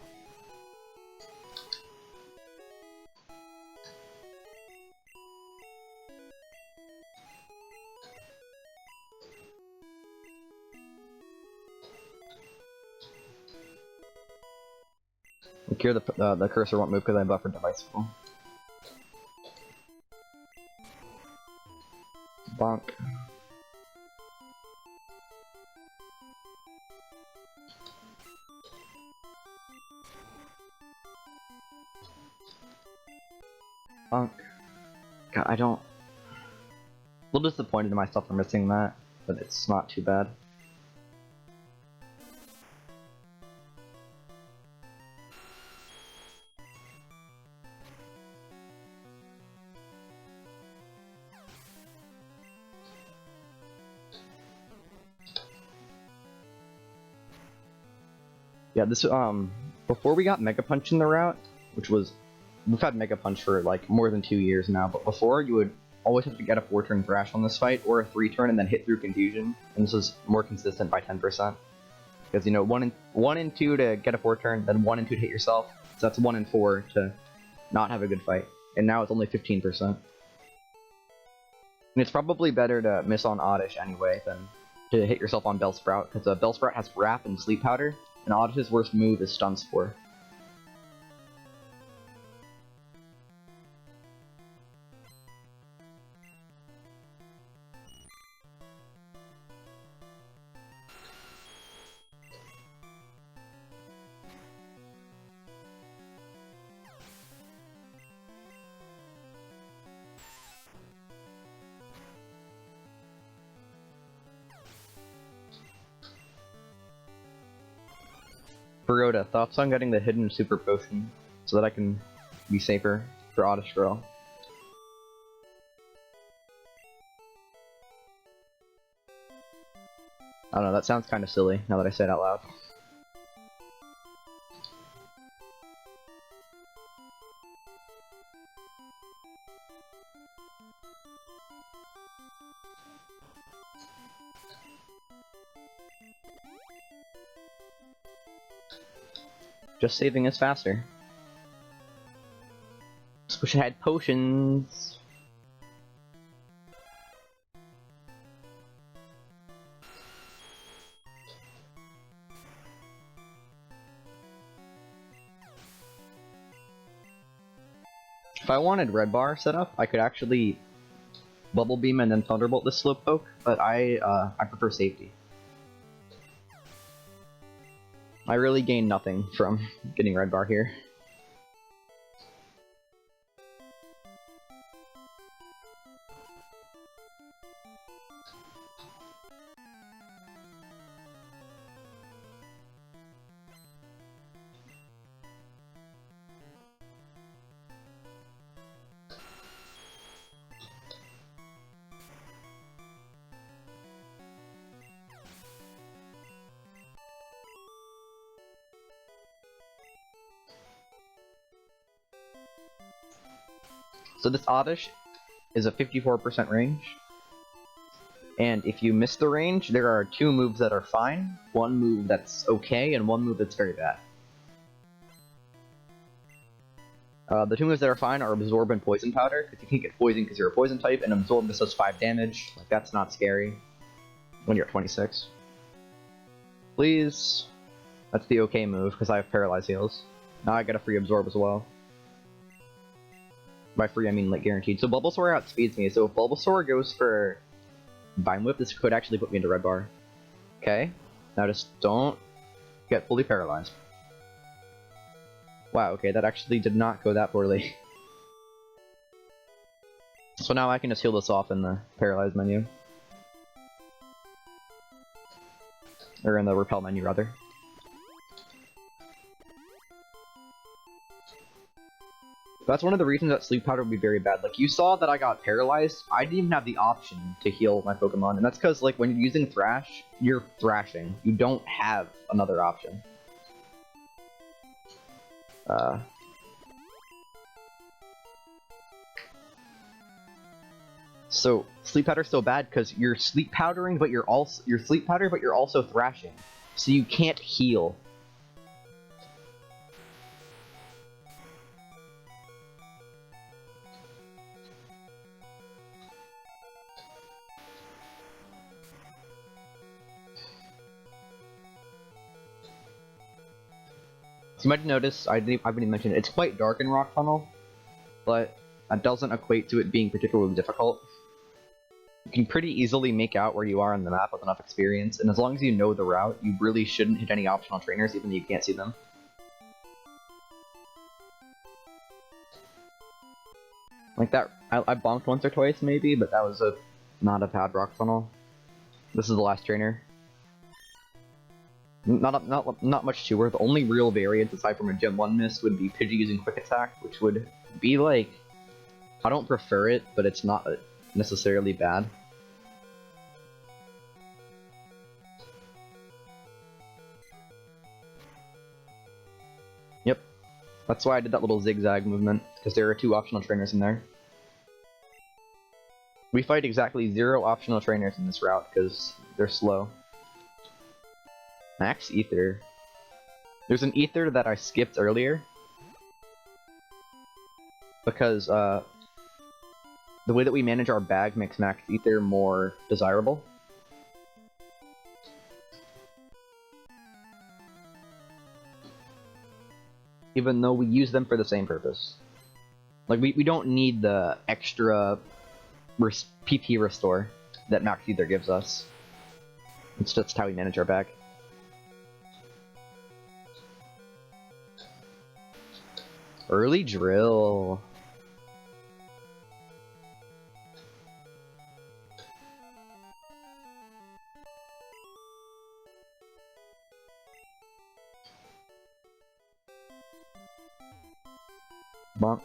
Cure the cursor won't move because I buffered the bicycle. Bonk. Bonk. God, I don't... A little disappointed in myself for missing that, but it's not too bad. Yeah, this, before we got Mega Punch in the route, which was, we've had Mega Punch for, like, more than 2 years now, but before, you would always have to get a 4-turn Thrash on this fight, or a 3-turn and then hit through Confusion, and this is more consistent by 10%. Because, you know, 1 and 2 to get a 4-turn, then 1 and 2 to hit yourself, so that's 1 and 4 to not have a good fight, and now it's only 15%. And it's probably better to miss on Oddish anyway than to hit yourself on Bellsprout, because Bellsprout has Wrap and Sleep Powder, and Oddish's worst move is Stun Spore. Baroda, thoughts on getting the hidden super potion so that I can be safer for Oddish Girl? I don't know, that sounds kind of silly now that I say it out loud. Just saving is faster. Just wish I had potions. If I wanted Red Bar set up, I could actually Bubble Beam and then Thunderbolt this Slowpoke, but I prefer safety. I really gain nothing from getting Red Bar here. So this Oddish is a 54% range. And if you miss the range, there are 2 moves that are fine, 1 move that's okay, and 1 move that's very bad. The 2 moves that are fine are Absorb and Poison Powder, because you can't get poisoned because you're a poison type, and Absorb this does 5 damage. Like, that's not scary when you're at 26. Please. That's the okay move, because I have Paralyze Heals. Now I get a free Absorb as well. By free, I mean, like, guaranteed. So Bulbasaur outspeeds me, so if Bulbasaur goes for Vine Whip, this could actually put me into Red Bar. Okay, now just don't get fully paralyzed. Wow, okay, that actually did not go that poorly. So now I can just heal this off in the Paralyze menu. Or in the Repel menu, rather. That's one of the reasons that Sleep Powder would be very bad. Like, you saw that I got paralyzed, I didn't even have the option to heal my Pokemon, and that's because, like, when you're using Thrash, you're thrashing. You don't have another option. So, Sleep Powder's so bad because you're Sleep Powdering, but you're Sleep Powder, but you're also thrashing. So you can't heal. You might notice, I haven't even mentioned it, it's quite dark in Rock Tunnel, but that doesn't equate to it being particularly difficult. You can pretty easily make out where you are on the map with enough experience, and as long as you know the route, you really shouldn't hit any optional trainers, even though you can't see them. Like that, I bonked once or twice maybe, but that was not a bad Rock Tunnel. This is the last trainer. Not much to her. The only real variance aside from a Gen 1 miss would be Pidgey using Quick Attack, which would be like, I don't prefer it, but it's not necessarily bad. Yep, that's why I did that little zigzag movement, because there are 2 optional trainers in there. We fight exactly 0 optional trainers in this route, because they're slow. Max Ether. There's an Ether that I skipped earlier. Because, the way that we manage our bag makes Max Ether more desirable. Even though we use them for the same purpose. Like, we don't need the extra PP restore that Max Ether gives us. It's just how we manage our bag. Early drill. Bonk.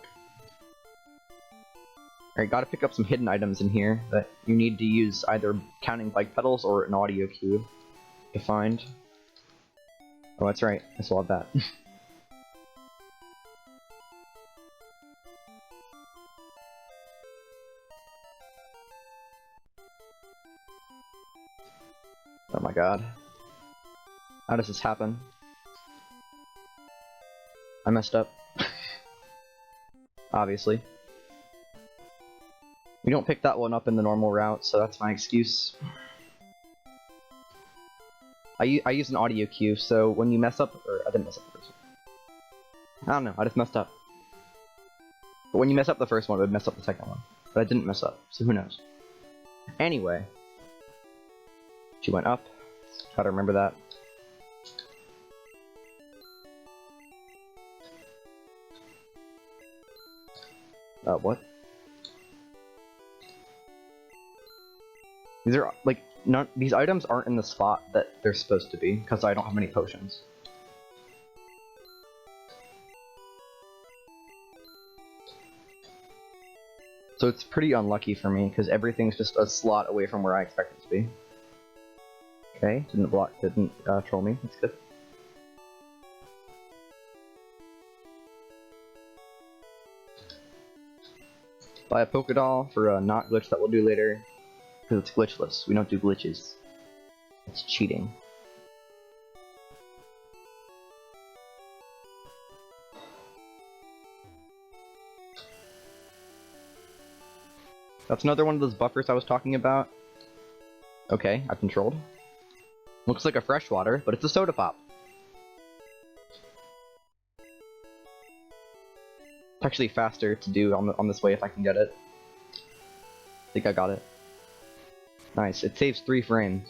Alright, gotta pick up some hidden items in here that you need to use either counting bike pedals or an audio cue to find. Oh, that's right, I saw that. Oh my god. How does this happen? I messed up. Obviously. We don't pick that one up in the normal route, so that's my excuse. I use an audio cue, so when you mess up, or I didn't mess up the first one. I don't know, I just messed up. But when you mess up the first one, it would mess up the second one. But I didn't mess up, so who knows. Anyway. She went up. Try to remember that. What? These are, like, these items aren't in the spot that they're supposed to be, because I don't have many potions. So it's pretty unlucky for me, because everything's just a slot away from where I expect it to be. Okay, didn't troll me, that's good. Buy a Pokédoll for a not glitch that we'll do later. Because it's glitchless. We don't do glitches. It's cheating. That's another one of those buffers I was talking about. Okay, I've controlled. Looks like a freshwater, but it's a soda pop. It's actually faster to do on this way if I can get it. I think I got it. Nice. It saves 3 frames.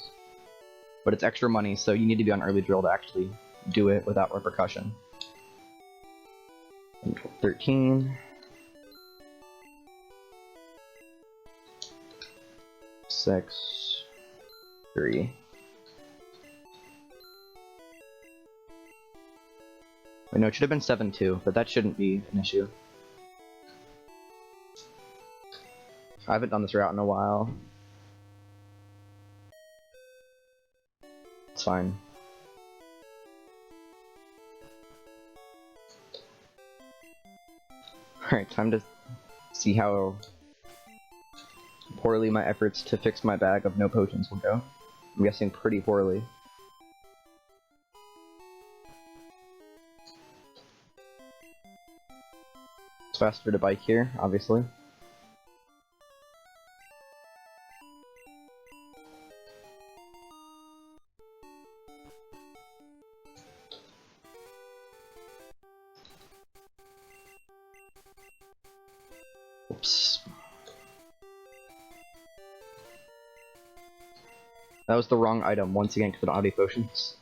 But it's extra money, so you need to be on early drill to actually do it without repercussion. 13. 6. 3. Wait, no, it should have been 7 too, but that shouldn't be an issue. I haven't done this route in a while. It's fine. Alright, time to see how poorly my efforts to fix my bag of no potions will go. I'm guessing pretty poorly. It's faster to bike here, obviously. Oops. That was the wrong item once again because I don't have any potions.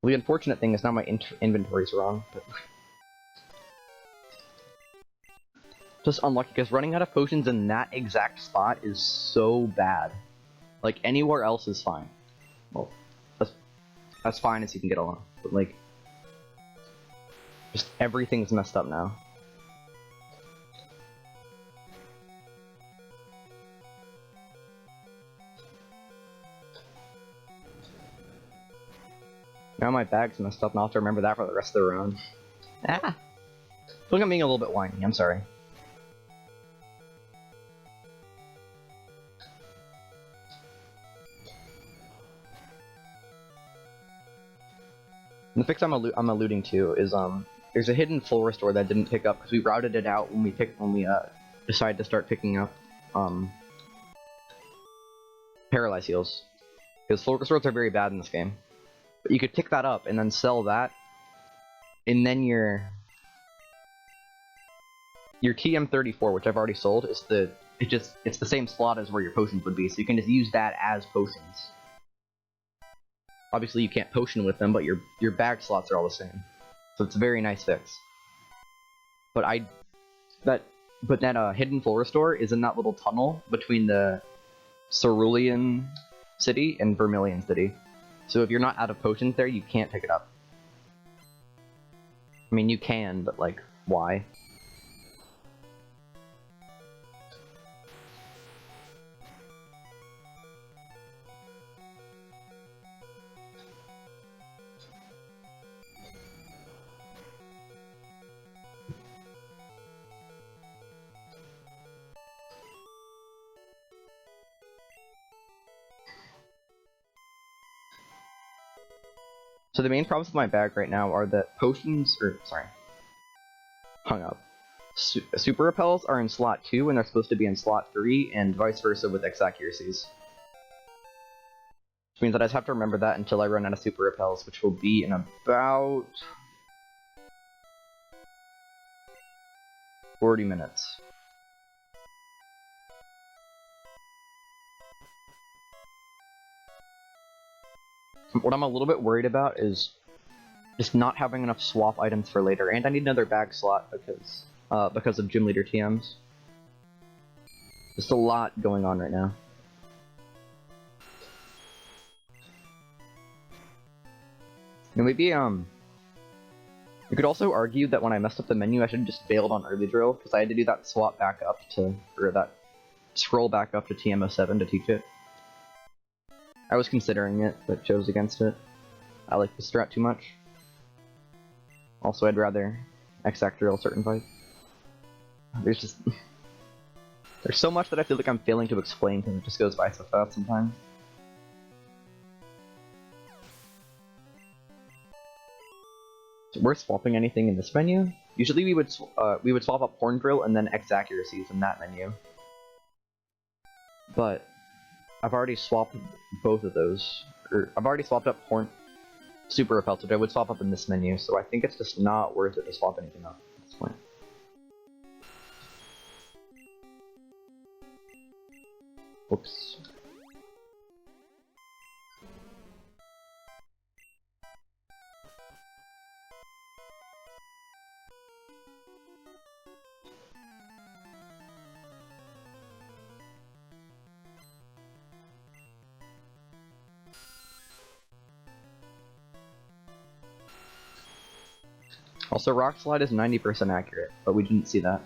The unfortunate thing is now my inventory's wrong, but just unlucky because running out of potions in that exact spot is so bad. Like anywhere else is fine. Well, as fine as you can get along, but like, just everything's messed up now. Now my bag's messed up and I'll have to remember that for the rest of the run. Ah! I think I'm being a little bit whiny, I'm sorry. And the fix I'm alluding to is there's a hidden full restore that didn't pick up because we routed it out when we decided to start picking up paralyze heals. Because full restores are very bad in this game. But you could pick that up and then sell that, and then your TM34, which I've already sold, is it's the same slot as where your potions would be, so you can just use that as potions. Obviously, you can't potion with them, but your bag slots are all the same, so it's a very nice fix. But that hidden full restore is in that little tunnel between the Cerulean City and Vermilion City. So if you're not out of potions there, you can't pick it up. I mean, you can, but like, why? So the main problems with my bag right now are that super repels are in slot 2 when they're supposed to be in slot 3, and vice versa with X accuracies. Which means that I just have to remember that until I run out of super repels, which will be in about 40 minutes. What I'm a little bit worried about is just not having enough swap items for later, and I need another bag slot because of gym leader TMs. Just a lot going on right now. And maybe you could also argue that when I messed up the menu, I should have just failed on early drill because I had to do that swap back up to, or that scroll back up to TM07 to teach it. I was considering it, but chose against it. I like the strat too much. Also, I'd rather exact drill certain fights. There's so much that I feel like I'm failing to explain because it just goes by so fast sometimes. Is it worth swapping anything in this menu? Usually we would swap up horn drill and then X accuracies in that menu. But I've already swapped both of those. Or I've already swapped up horn super repelled, which I would swap up in this menu, so I think it's just not worth it to swap anything up at this point. Whoops. Also, Rock Slide is 90% accurate, but we didn't see that.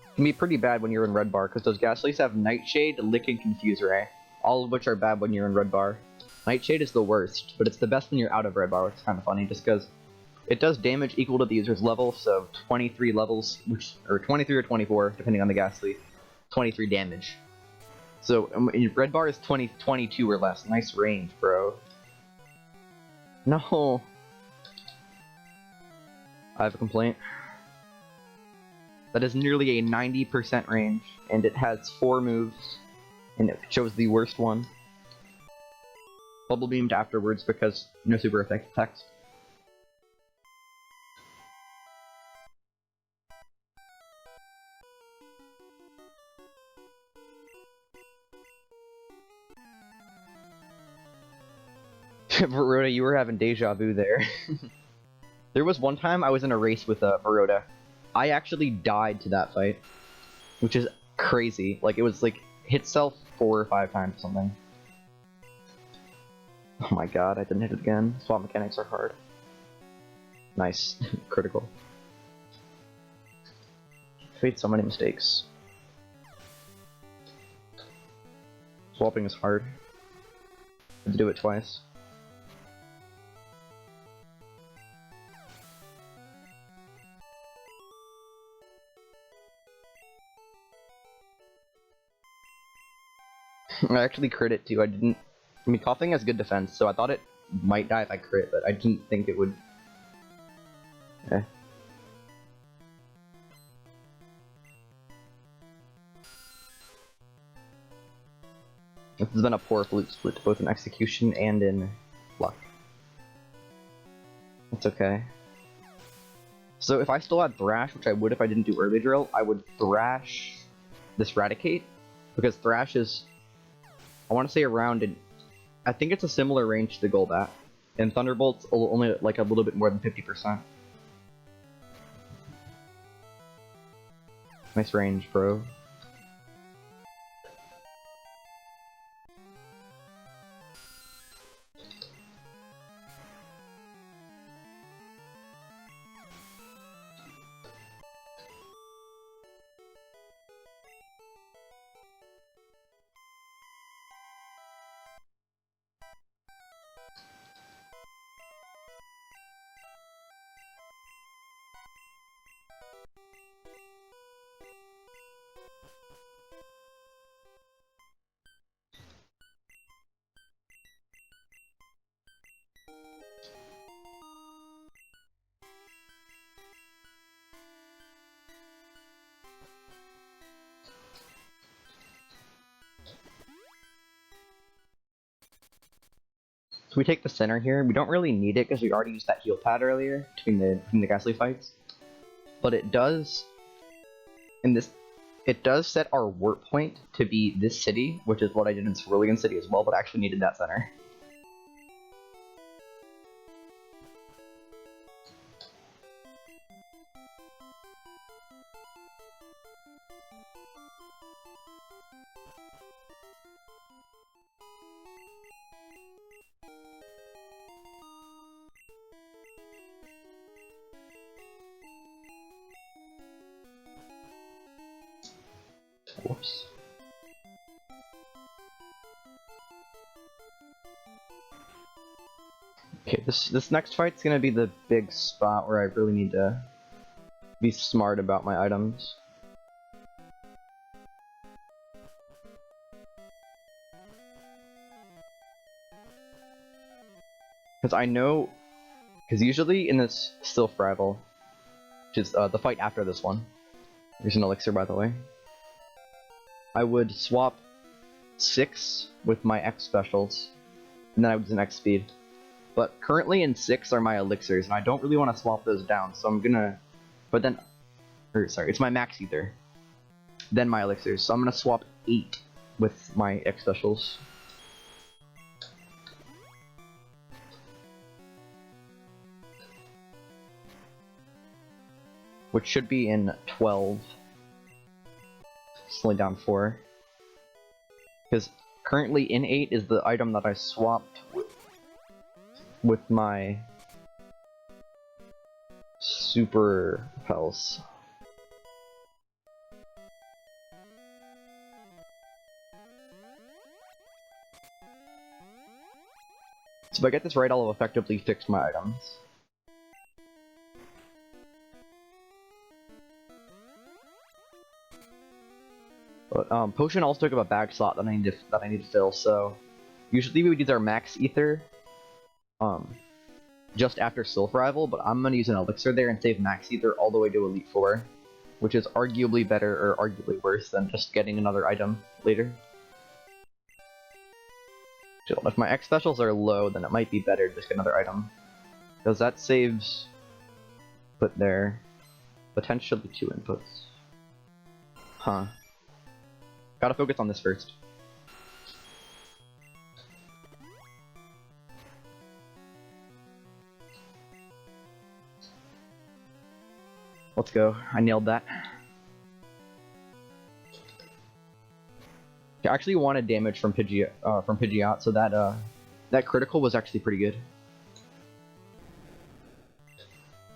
It can be pretty bad when you're in Red Bar, because those Ghastlies have Nightshade, Lick, and Confuse Ray, all of which are bad when you're in Red Bar. Nightshade is the worst, but it's the best when you're out of Red Bar, which is kind of funny, just because it does damage equal to the user's level, so 23 levels, or 23 or 24, depending on the Ghastly, 23 damage. So, in Red Bar is 22 or less. Nice range, bro. No! I have a complaint. That is nearly a 90% range, and it has 4 moves, and it chose the worst one. Bubble Beamed afterwards because no super effects. Baroda, you were having deja vu there. There was one time I was in a race with Baroda. I actually died to that fight, which is crazy. Like, it was like, hit self 4 or 5 times or something. Oh my god, I didn't hit it again. Swap mechanics are hard. Nice. Critical. Made so many mistakes. Swapping is hard. Had to do it twice. I actually crit it too. I mean, Coughing has good defense, so I thought it might die if I crit, but I didn't think it would. Eh. This has been a poor flute split, both in execution and in luck. It's okay. So if I still had Thrash, which I would if I didn't do early drill, I would Thrash this Raticate, because Thrash is, I want to say around, I think it's a similar range to the Golbat, and Thunderbolt's only like a little bit more than 50%. Nice range, bro. So we take the center here. We don't really need it because we already used that heal pad earlier between the Ghastly fights. But it does, it does set our warp point to be this city, which is what I did in Cerulean City as well, but I actually needed that center. Whoops. Okay, this next fight's gonna be the big spot where I really need to be smart about my items. Because I know, because usually in this Sylph rival, which is the fight after this one, there's an elixir by the way, I would swap 6 with my X specials, and then I would use an X speed. But currently in 6 are my elixirs, and I don't really want to swap those down, so I'm gonna, but then, or sorry, it's my max ether, then my elixirs, so I'm gonna swap 8 with my X specials. Which should be in 12. It's only down 4. Because currently in 8 is the item that I swapped with my super pels. So if I get this right, I'll have effectively fixed my items. But potion also took up a bag slot that I need to fill. So usually we would use our max ether just after Sylph rival, but I'm gonna use an elixir there and save max ether all the way to Elite 4, which is arguably better or arguably worse than just getting another item later. So if my X specials are low, then it might be better to just get another item, because that saves put there potentially 2 inputs. Huh. Gotta focus on this first. Let's go. I nailed that. I actually wanted damage from Pidgeot, so that critical was actually pretty good.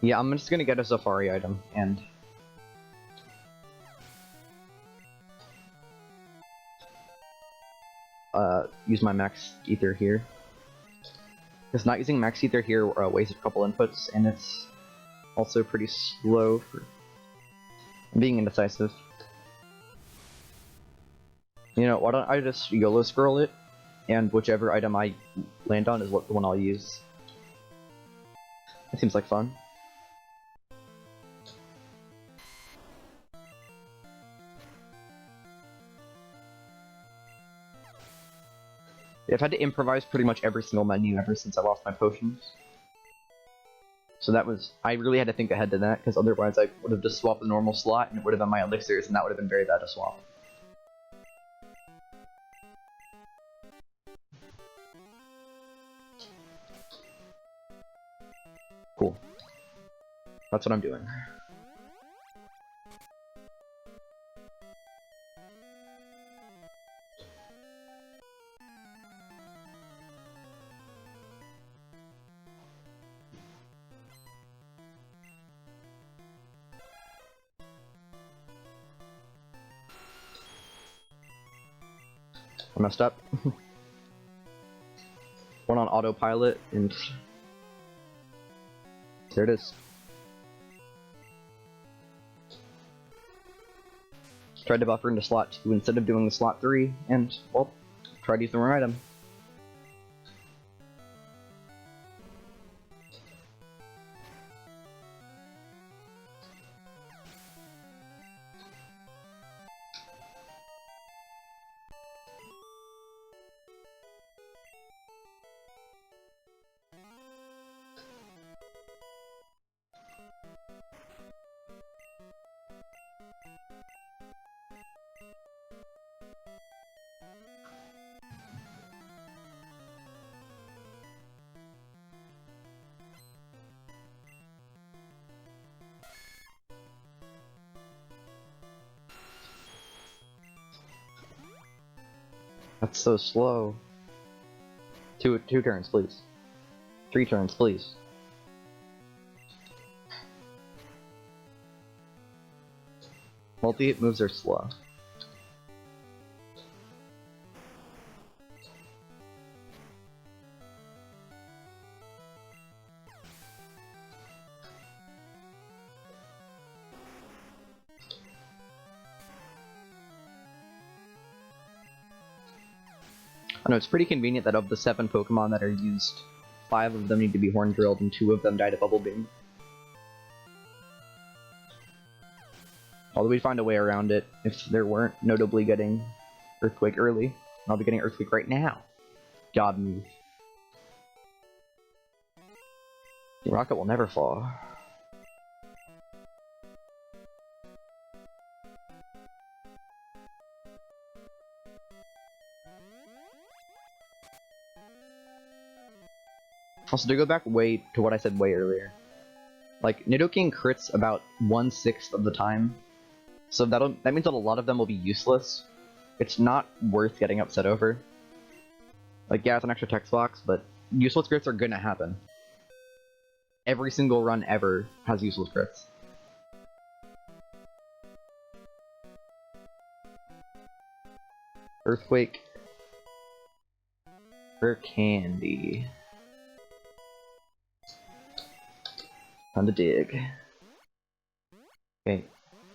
Yeah, I'm just gonna get a Safari item and use my max ether here. Because not using max ether here wastes a couple inputs, and it's also pretty slow for being indecisive. You know, why don't I just YOLO scroll it, and whichever item I land on is the one I'll use. That seems like fun. I've had to improvise pretty much every single menu ever since I lost my potions. So that was, I really had to think ahead to that, because otherwise I would have just swapped the normal slot and it would have been my elixirs, and that would have been very bad to swap. Cool. That's what I'm doing. I messed up. Went on autopilot and there it is. Tried to buffer into slot 2 instead of doing the slot 3, and, well, tried to use the wrong item. That's so slow. Two turns, please. 3 turns, please. Multi-hit moves are slow. I know it's pretty convenient that of the 7 Pokemon that are used, 5 of them need to be Horn Drilled and 2 of them died at Bubble Beam. Although we'd find a way around it if there weren't notably getting Earthquake early. I'll be getting Earthquake right now. God move. The rocket will never fall. Also, to go back to what I said way earlier, like, Nidoking crits about 1/6 of the time, so that means that a lot of them will be useless. It's not worth getting upset over. Like, yeah, it's an extra text box, but useless crits are gonna happen. Every single run ever has useless crits. Earthquake. For candy. Time to dig. Okay,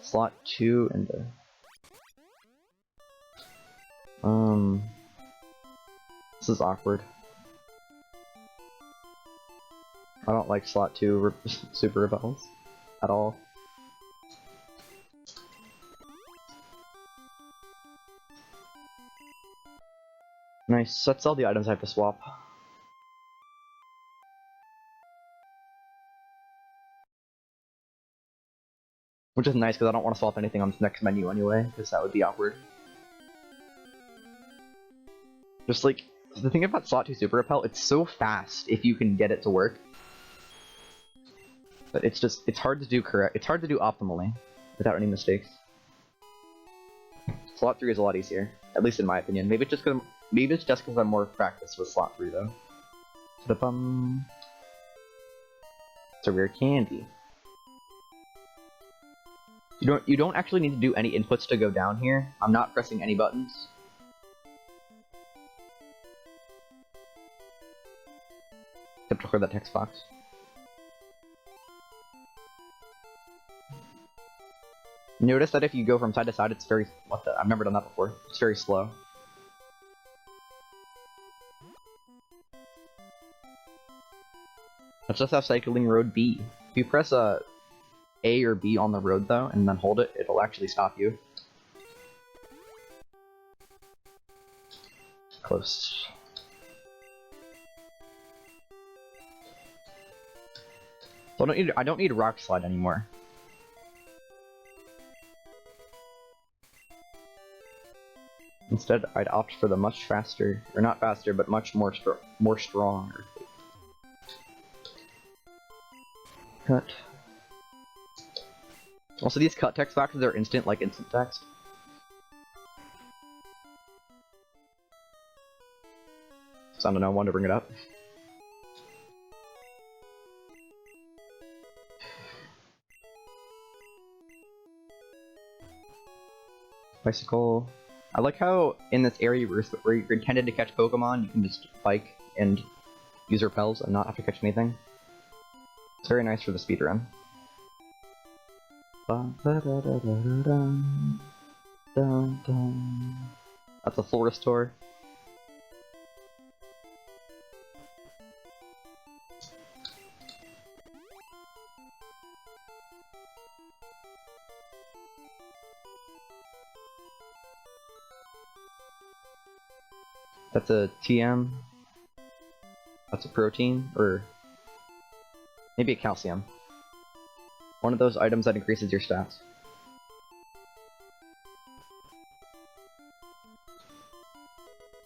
slot 2 and the... This is awkward. I don't like slot 2 super repels at all. Nice, that's all the items I have to swap. Which is nice because I don't want to swap anything on this next menu anyway, because that would be awkward. Just like, the thing about slot 2 super repel, it's so fast if you can get it to work. But it's hard to do it's hard to do optimally, without any mistakes. Slot 3 is a lot easier, at least in my opinion. Maybe it's just because I'm more practiced with slot 3 though. Ta-da-bum. It's a rare candy. You don't actually need to do any inputs to go down here. I'm not pressing any buttons. Except to clear that text box. Notice that if you go from side to side, it's very... I've never done that before. It's very slow. That's just how cycling road B. If you press A or B on the road though, and then hold it, it'll actually stop you. Close. So I don't need Rock Slide anymore. Instead, I'd opt for the much faster, or not faster, but much more strong Earthquake. Cut. Also, these cut text boxes are instant, like instant text. So I don't know when to bring it up. Bicycle. I like how in this area where you're intended to catch Pokemon, you can just bike and use repels and not have to catch anything. It's very nice for the speedrun. That's a full restore. That's a TM. That's a protein, or maybe a calcium. One of those items that increases your stats.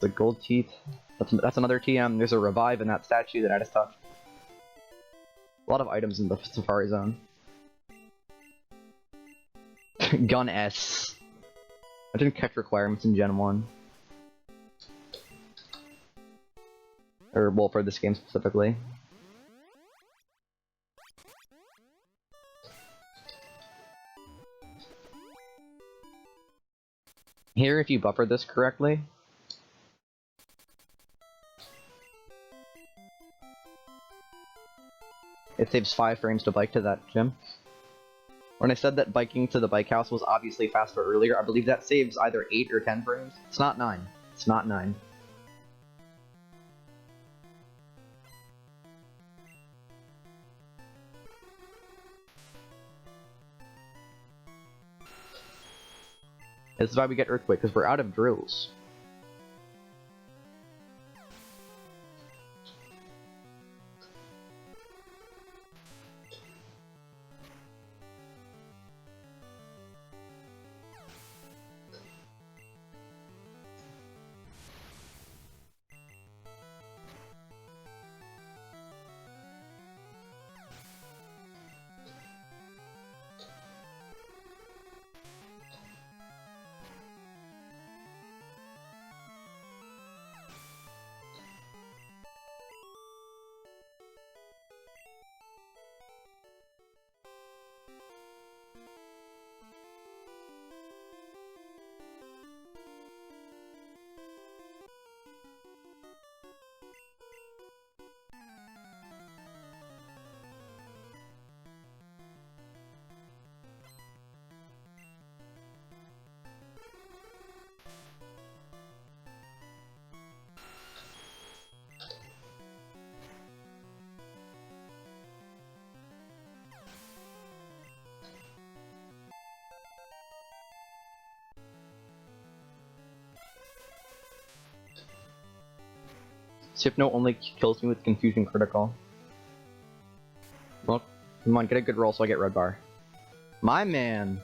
The gold teeth. That's another TM. There's a revive in that statue that I just touched. A lot of items in the Safari Zone. Gun S. I didn't catch requirements in Gen 1. Or, well, for this game specifically. Here, if you buffer this correctly, it saves 5 frames to bike to that gym. When I said that biking to the bike house was obviously faster earlier, I believe that saves either 8 or 10 frames. It's not 9. It's not 9. This is why we get Earthquake, because we're out of drills. Hypno only kills me with Confusion Critical. Well, come on, get a good roll so I get red bar. My man!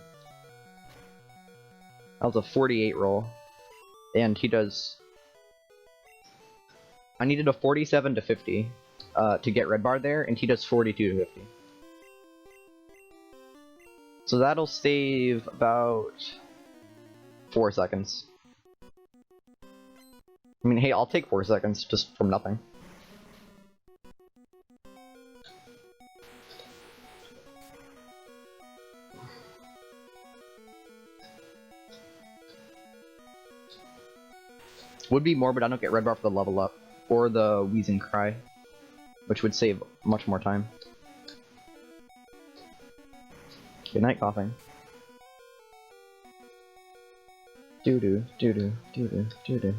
That was a 48 roll. And he does... I needed a 47 to 50 to get red bar there, and he does 42 to 50. So that'll save about 4 seconds. I mean, hey, I'll take 4 seconds just from nothing. Would be more, but I don't get red bar for the level up. Or the Wheezing Cry, which would save much more time. Good night, coughing. Doo-doo, doo-doo, doo-doo, doo-doo.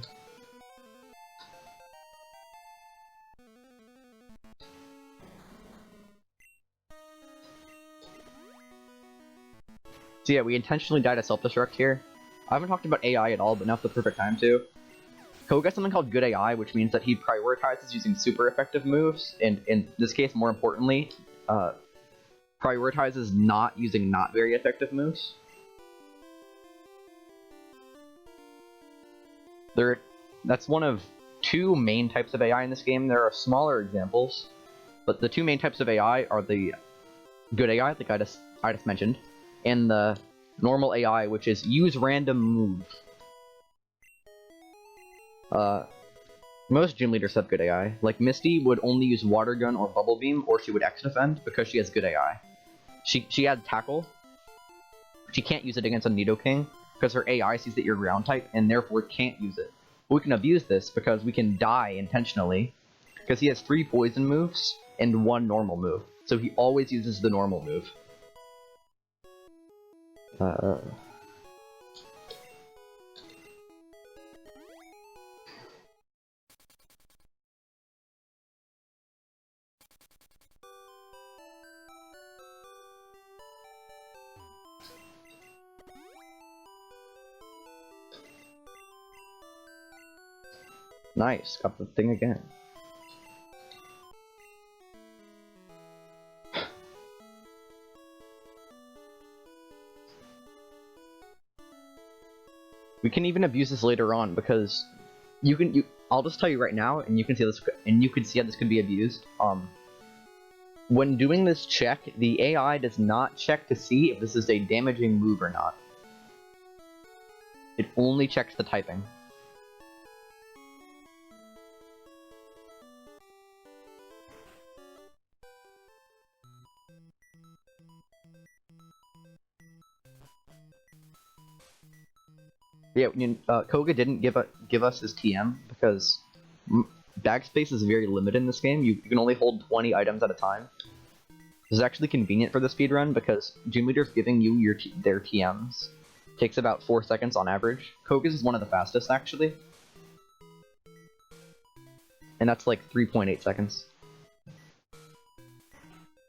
So yeah, we intentionally died a self-destruct here. I haven't talked about AI at all, but now's the perfect time to. Koga has something called good AI, which means that he prioritizes using super effective moves, and in this case, more importantly, prioritizes not using not very effective moves. That's one of 2 main types of AI in this game. There are smaller examples, but the 2 main types of AI are the good AI, like I just mentioned, and the normal AI, which is use random move. Most gym leaders have good AI. Like Misty would only use Water Gun or Bubble Beam, or she would X defend because she has good AI. She has Tackle. She can't use it against a Nidoking because her AI sees that you're ground type and therefore can't use it. But we can abuse this because we can die intentionally because he has 3 poison moves and 1 normal move. So he always uses the normal move. Nice, got the thing again. We can even abuse this later on because I'll just tell you right now, and you can see this, and you can see how this could be abused. When doing this check, the AI does not check to see if this is a damaging move or not. It only checks the typing. Yeah, Koga didn't give us his TM because bag space is very limited in this game. You can only hold 20 items at a time. This is actually convenient for the speedrun because Gym Leader's giving you their TMs. Takes about 4 seconds on average. Koga's is one of the fastest, actually. And that's like 3.8 seconds.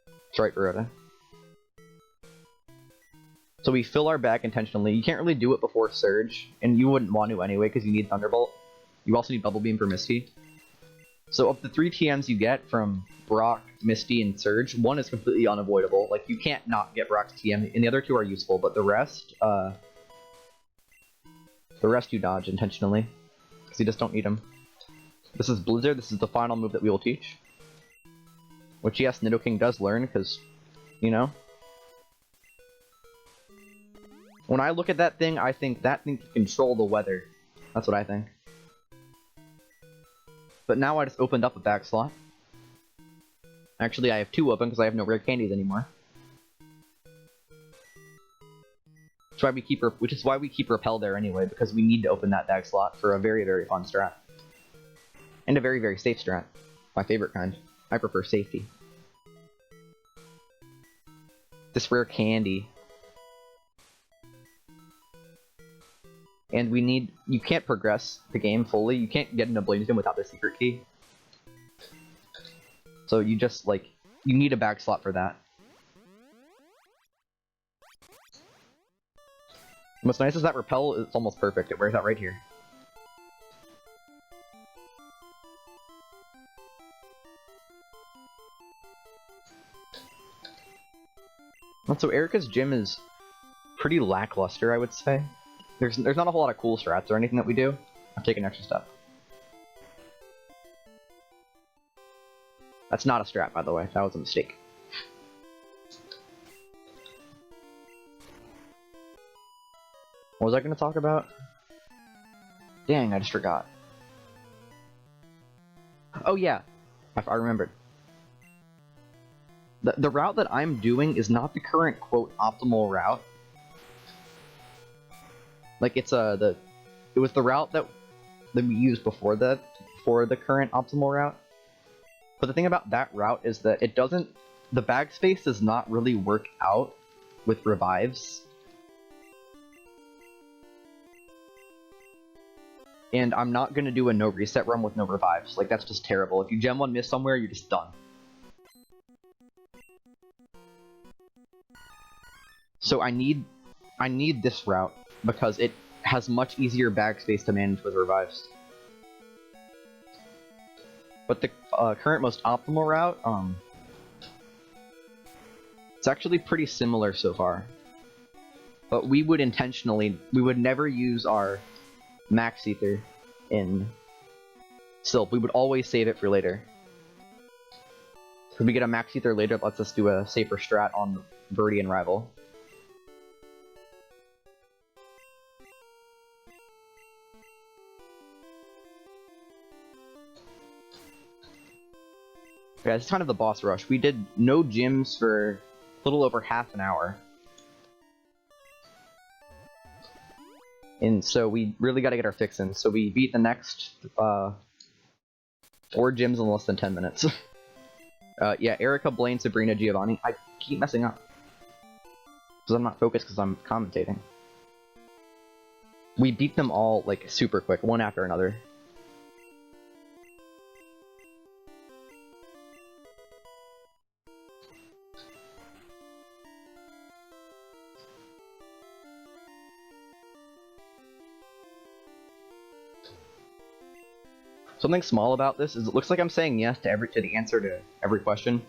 That's right, Baroda. So we fill our bag intentionally. You can't really do it before Surge, and you wouldn't want to anyway because you need Thunderbolt. You also need Bubble Beam for Misty. So of the 3 TMs you get from Brock, Misty, and Surge, one is completely unavoidable. Like, you can't not get Brock's TM, and the other 2 are useful, but the rest you dodge intentionally, because you just don't need them. This is Blizzard, this is the final move that we will teach. Which, yes, Nidoking does learn, because, you know. When I look at that thing, I think that thing can control the weather. That's what I think. But now I just opened up a back slot. Actually, I have 2 open because I have no rare candies anymore. Which is why we keep Repel there anyway, because we need to open that bag slot for a very, very fun strat. And a very, very safe strat. My favorite kind. I prefer safety. This rare candy. And you can't progress the game fully, you can't get into Blaziken without the secret key. So you just, you need a bag slot for that. What's nice is that Repel is almost perfect, it wears out right here. And so Erica's gym is pretty lackluster, I would say. There's not a whole lot of cool strats or anything that we do. I'm taking an extra step. That's not a strat, by the way. That was a mistake. What was I going to talk about? Dang, I just forgot. Oh yeah, I remembered. The route that I'm doing is not the current, quote, optimal route. Like, it was the route that we used before the current optimal route. But the thing about that route is that the bag space does not really work out with revives. And I'm not gonna do a no reset run with no revives. Like, that's just terrible. If you gem 1 miss somewhere, you're just done. So I need this route because it has much easier bag space to manage with revives. But the current most optimal route, it's actually pretty similar so far. But we would never use our Max Ether in Silp. We would always save it for later. If we get a Max Ether later, it lets us do a safer strat on Viridian Rival. Yeah, it's kind of the boss rush. We did no gyms for a little over half an hour. And so we really got to get our fix in. So we beat the next 4 gyms in less than 10 minutes. Yeah, Erica, Blaine, Sabrina, Giovanni. I keep messing up. Because I'm not focused because I'm commentating. We beat them all, like, super quick, one after another. Something small about this is it looks like I'm saying yes to the answer to every question.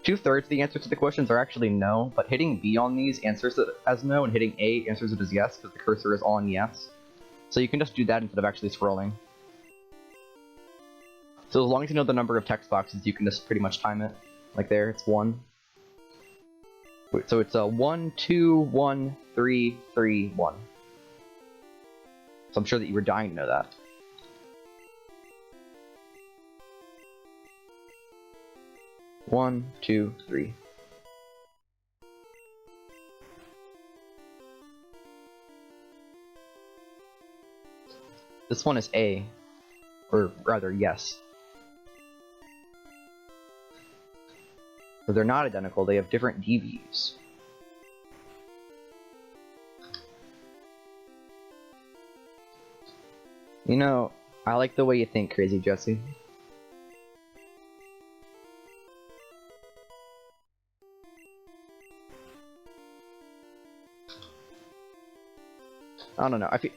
2/3 of the answers to the questions are actually no, but hitting B on these answers it as no, and hitting A answers it as yes, because the cursor is on yes. So you can just do that instead of actually scrolling. So as long as you know the number of text boxes, you can just pretty much time it. Like there, it's 1. So it's a 1, 2, 1, 3, 3, 1. So I'm sure that you were dying to know that. One, 2, 3. This one is A. Or rather, yes. So they're not identical, they have different DVs. You know, I like the way you think, Crazy Jesse. I don't know, I feel...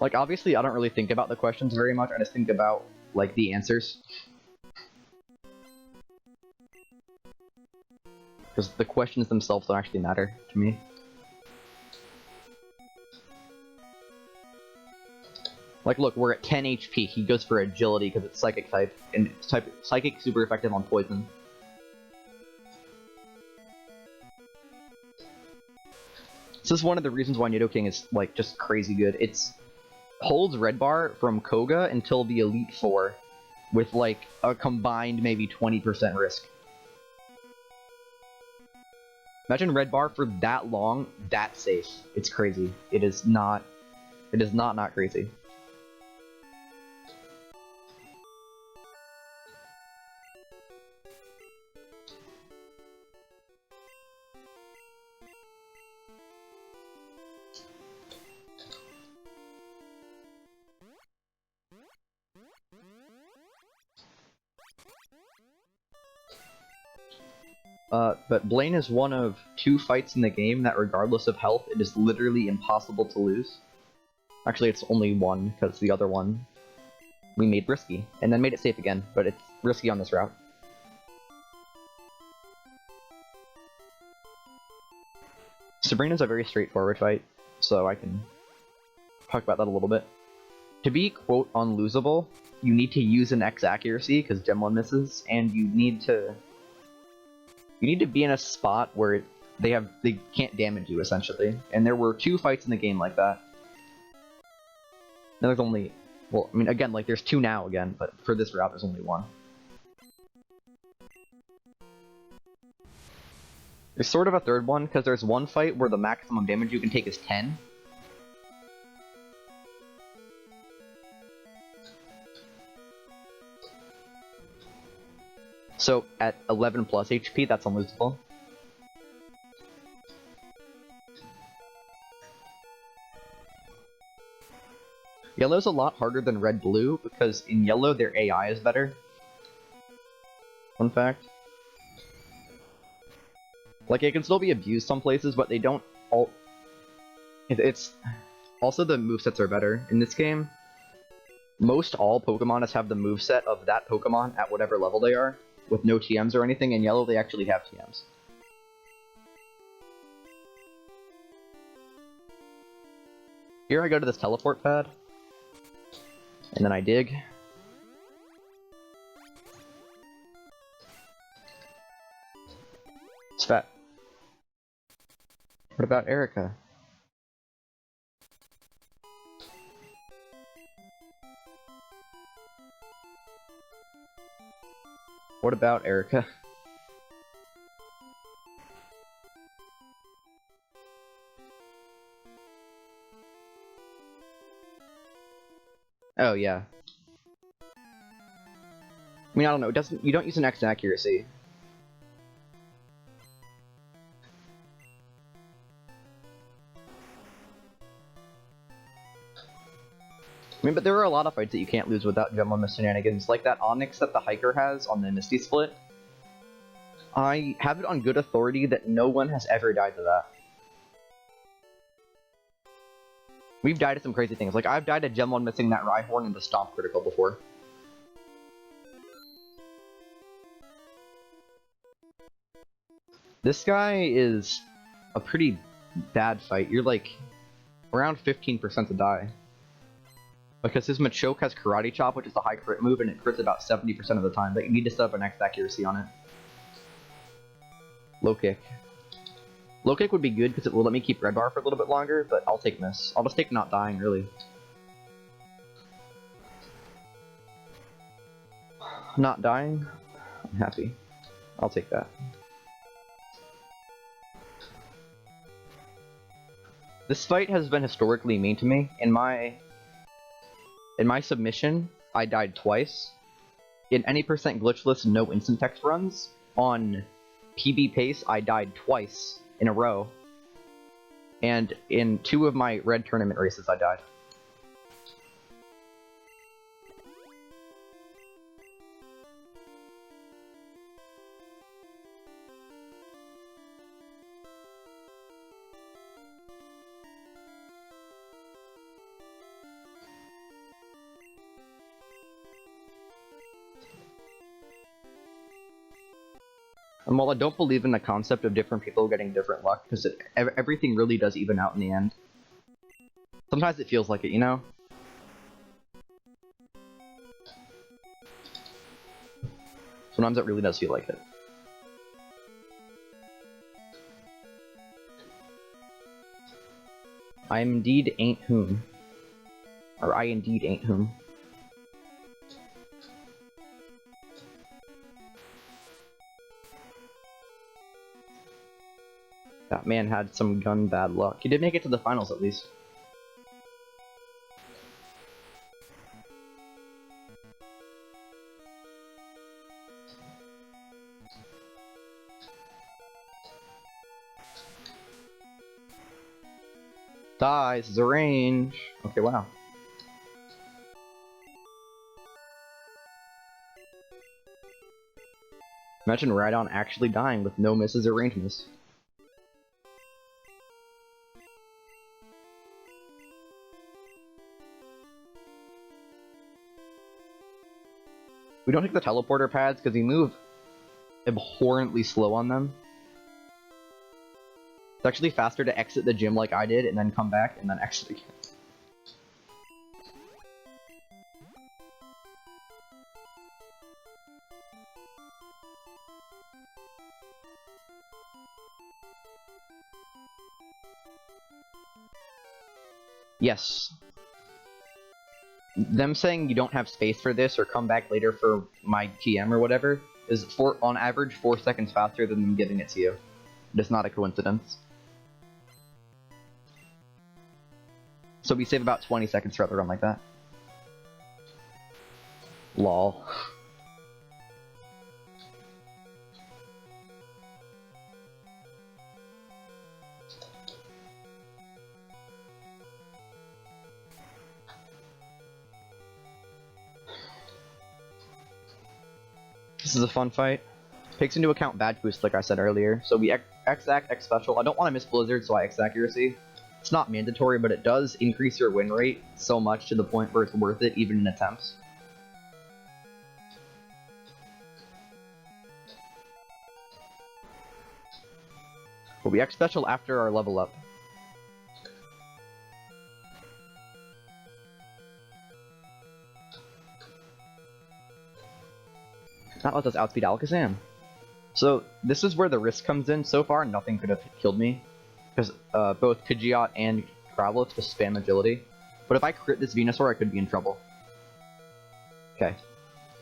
like, obviously I don't really think about the questions very much, I just think about, like, the answers. Because the questions themselves don't actually matter to me. Like, look, we're at 10 HP. He goes for agility because it's psychic type, and it's psychic super effective on poison. This is one of the reasons why Nidoking is, like, just crazy good. It's holds Red Bar from Koga until the Elite Four, with, like, a combined maybe 20% risk. Imagine Red Bar for that long, that safe. It's crazy. It is not crazy. But Blaine is one of 2 fights in the game that, regardless of health, it is literally impossible to lose. Actually, it's only one, because the other one we made risky, and then made it safe again, but it's risky on this route. Sabrina's a very straightforward fight, so I can talk about that a little bit. To be, quote, unlosable, you need to use an X accuracy, because Gem 1 misses, and you need to be in a spot where they can't damage you, essentially. And there were 2 fights in the game like that. Now there's only, well, I mean, again, like, there's 2 now again, but for this route, there's only 1. There's sort of a third one, because there's one fight where the maximum damage you can take is 10. So, at 11 plus HP, that's unlosable. Yellow's a lot harder than red-blue, because in yellow their AI is better. Fun fact. Like, it can still be abused some places, but they don't all... It's... Also, the movesets are better. In this game, most all Pokemon have the moveset of that Pokemon at whatever level they are, with no TMs or anything. In yellow, they actually have TMs. Here I go to this teleport pad, and then I dig. It's fat. What about Erica? What about Erica? Oh yeah. I mean, I don't know. It doesn't. You don't use an X accuracy. I mean, but there are a lot of fights that you can't lose without Gem 1 Miss shenanigans, like that Onyx that the Hiker has on the Misty Split. I have it on good authority that no one has ever died to that. We've died to some crazy things, like I've died to Gem 1 missing that Rhyhorn and the Stomp critical before. This guy is a pretty bad fight. You're like around 15% to die. Because his Machoke has Karate Chop, which is a high crit move, and it crits about 70% of the time, but you need to set up an X accuracy on it. Low kick. Low kick would be good because it will let me keep Red Bar for a little bit longer, but I'll take miss. I'll just take not dying, really. Not dying? I'm happy. I'll take that. This fight has been historically mean to me. In my submission, I died twice. In any percent glitchless, no instant text runs. On PB pace, I died twice in a row. And in 2 of my red tournament races, I died. And while I don't believe in the concept of different people getting different luck, because everything really does even out in the end, sometimes it feels like it, you know? Sometimes it really does feel like it. I indeed ain't whom. Or I indeed ain't whom. That man had some gun bad luck. He did make it to the finals at least. Dies is a range. Okay, wow. Imagine Rhydon actually dying with no misses or range miss. We don't take the teleporter pads because we move abhorrently slow on them. It's actually faster to exit the gym like I did and then come back and then exit again. Yes. Them saying you don't have space for this or come back later for my TM or whatever is on average 4 seconds faster than them giving it to you. It's not a coincidence. So we save about 20 seconds throughout the run like that. Lol. This is a fun fight. Takes into account badge boost like I said earlier. So we X-Act, X-Special. I don't want to miss Blizzard, so I X-Accuracy. It's not mandatory, but it does increase your win rate so much to the point where it's worth it even in attempts. But we X-Special after our level up. That lets us outspeed Alakazam. So this is where the risk comes in. So far, nothing could have killed me, because both Pidgeot and Graveler just spam agility. But if I crit this Venusaur, I could be in trouble. Okay.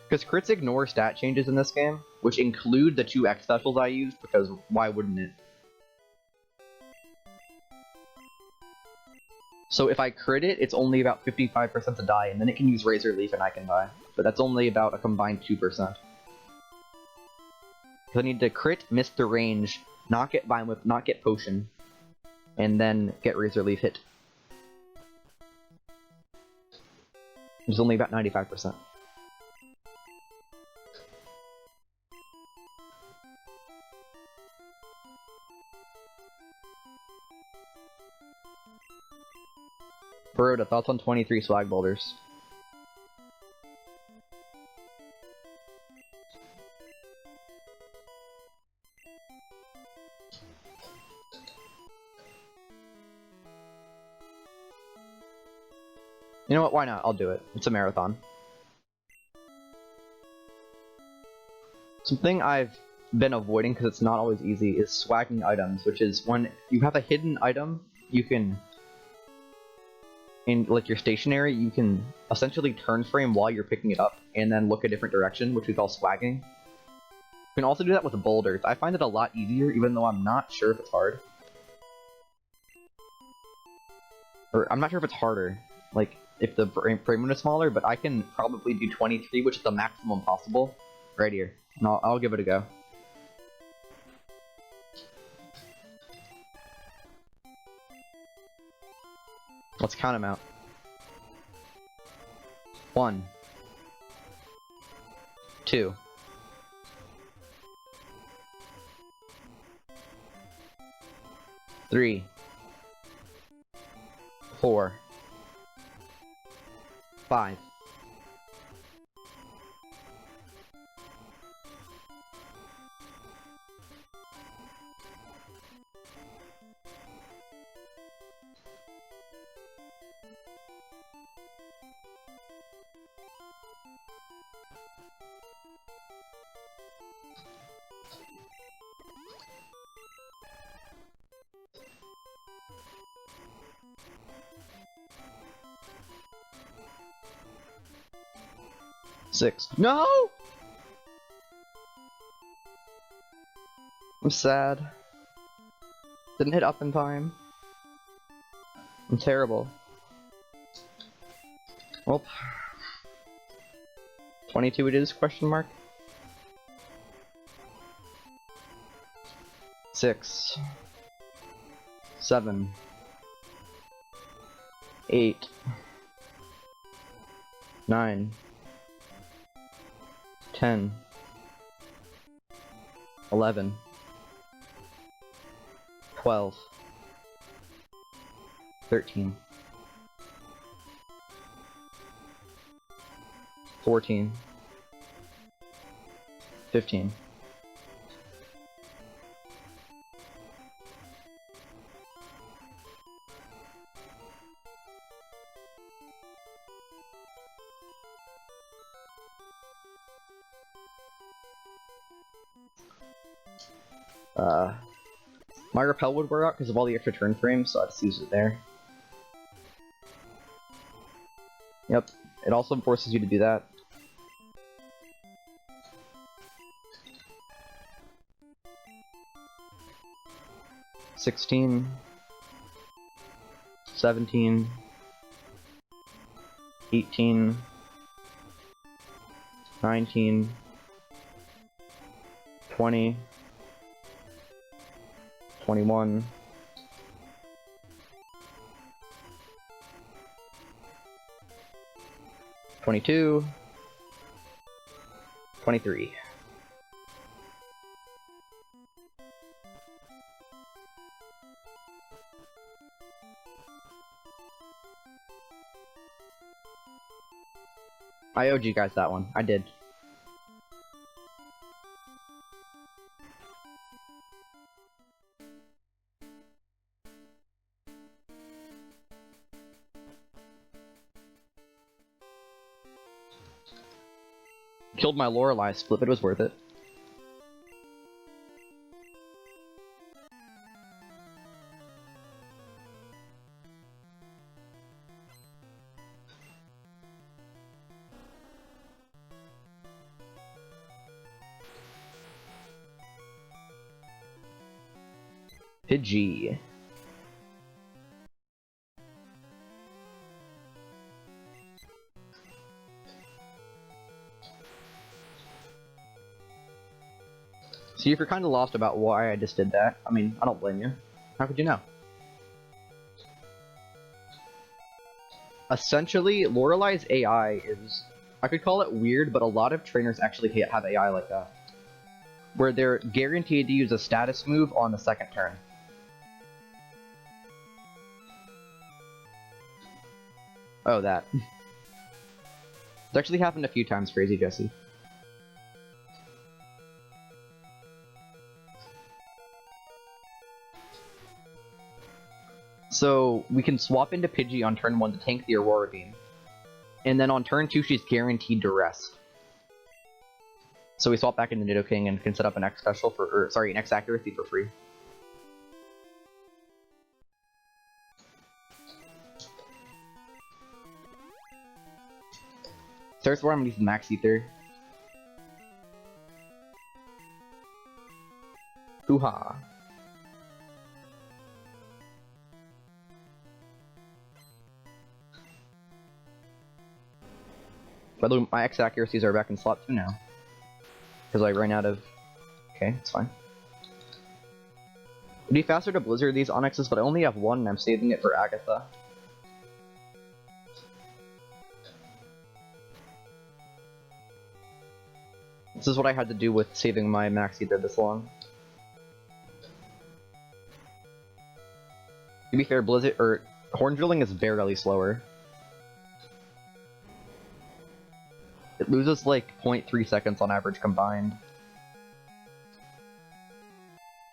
Because crits ignore stat changes in this game, which include the 2 X specials I used, because why wouldn't it? So if I crit it, it's only about 55% to die, and then it can use Razor Leaf and I can die. But that's only about a combined 2%. So I need to crit, miss the range, not get Vine Whip, not get Potion, and then get Razor Leaf hit. It's only about 95%. Baroda, thoughts on 23 swag boulders? You know what, why not? I'll do it. It's a marathon. Something I've been avoiding because it's not always easy is swagging items, which is when you have a hidden item, you can, in like your stationary, you can essentially turn frame while you're picking it up and then look a different direction, which we call swagging. You can also do that with boulders. I find it a lot easier, even though I'm not sure if it's hard. Or I'm not sure if it's harder, like if the frame is smaller, but I can probably do 23, which is the maximum possible, right here. And I'll give it a go. Let's count them out. 1, 2, 3, 4, 5. 6. No! I'm sad. Didn't hit up in time. I'm terrible. Well, 22 it is, question mark? 6, 7, 8, 9, 10, 11, 12, 13, 14, 15. My repel would wear out because of all the extra turn frames, so I'd just use it there. Yep, it also forces you to do that. $16, 17, 18, 19, 20, 21, 22, 23. I owed you guys that one. I did. Killed my Lorelei split, but it was worth it. Pidgey. See, if you're kind of lost about why I just did that, I mean, I don't blame you. How could you know? Essentially, Lorelei's AI is, I could call it weird, but a lot of trainers actually have AI like that. Where they're guaranteed to use a status move on the second turn. Oh, that. It's actually happened a few times, Crazy Jesse. So, we can swap into Pidgey on turn 1 to tank the Aurora Beam. And then on turn 2, she's guaranteed to rest. So we swap back into Nidoking and can set up an X special for, or sorry, an X accuracy for free. There's where I'm gonna use Max Ether. Hoo-ha. By the way, my X accuracies are back in slot 2 now. Because I ran out of... Okay, it's fine. It'd be faster to blizzard these Onyxes, but I only have one and I'm saving it for Agatha. This is what I had to do with saving my Max Ether this long. To be fair, Blizzard or Horn Drilling is barely slower. It loses like 0.3 seconds on average combined.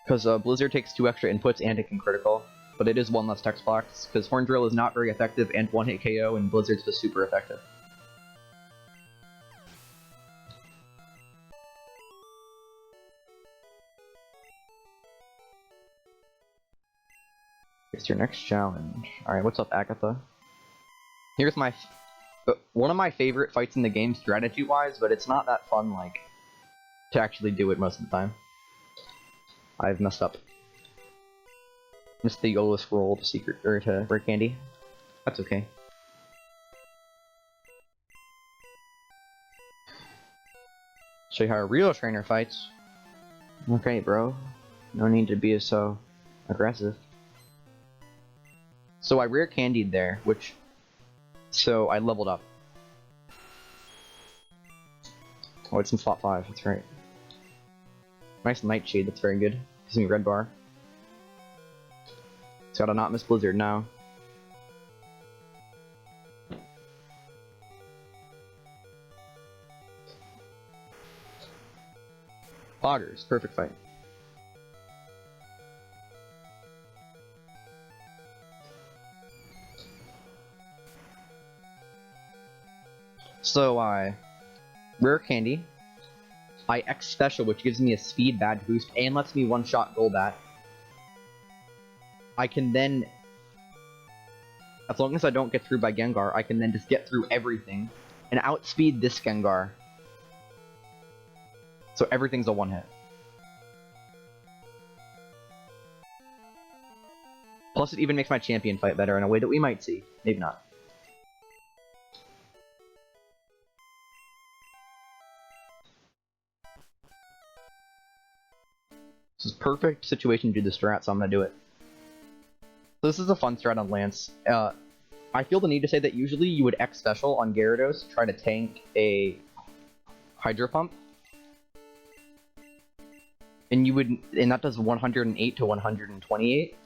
Because Blizzard takes 2 extra inputs and it can critical, but it is 1 less text box, because Horn Drill is not very effective and 1-hit KO, and Blizzard's just super effective. Here's your next challenge. Alright, what's up, Agatha? Here's my... one of my favorite fights in the game strategy-wise, but it's not that fun, like, to actually do it most of the time. I've messed up. Missed the YOLO scroll to secret or to rare candy. That's okay. Show you how a real trainer fights. Okay, bro. No need to be so aggressive. So I rare candied there, which... So I leveled up. Oh, it's in slot 5, that's right. Nice Nightshade, that's very good. Gives me red bar. It's gotta not miss Blizzard now. Poggers, perfect fight. So I rare candy. I X special, which gives me a speed badge boost and lets me one-shot Golbat. I can then, as long as I don't get through by Gengar, I can then just get through everything and outspeed this Gengar. So everything's a one-hit. Plus it even makes my champion fight better in a way that we might see. Maybe not. This is perfect situation to do the strat, so I'm gonna do it. So this is a fun strat on Lance. I feel the need to say that usually you would X special on Gyarados, try to tank a Hydro Pump. And you would, and that does 108 to 128.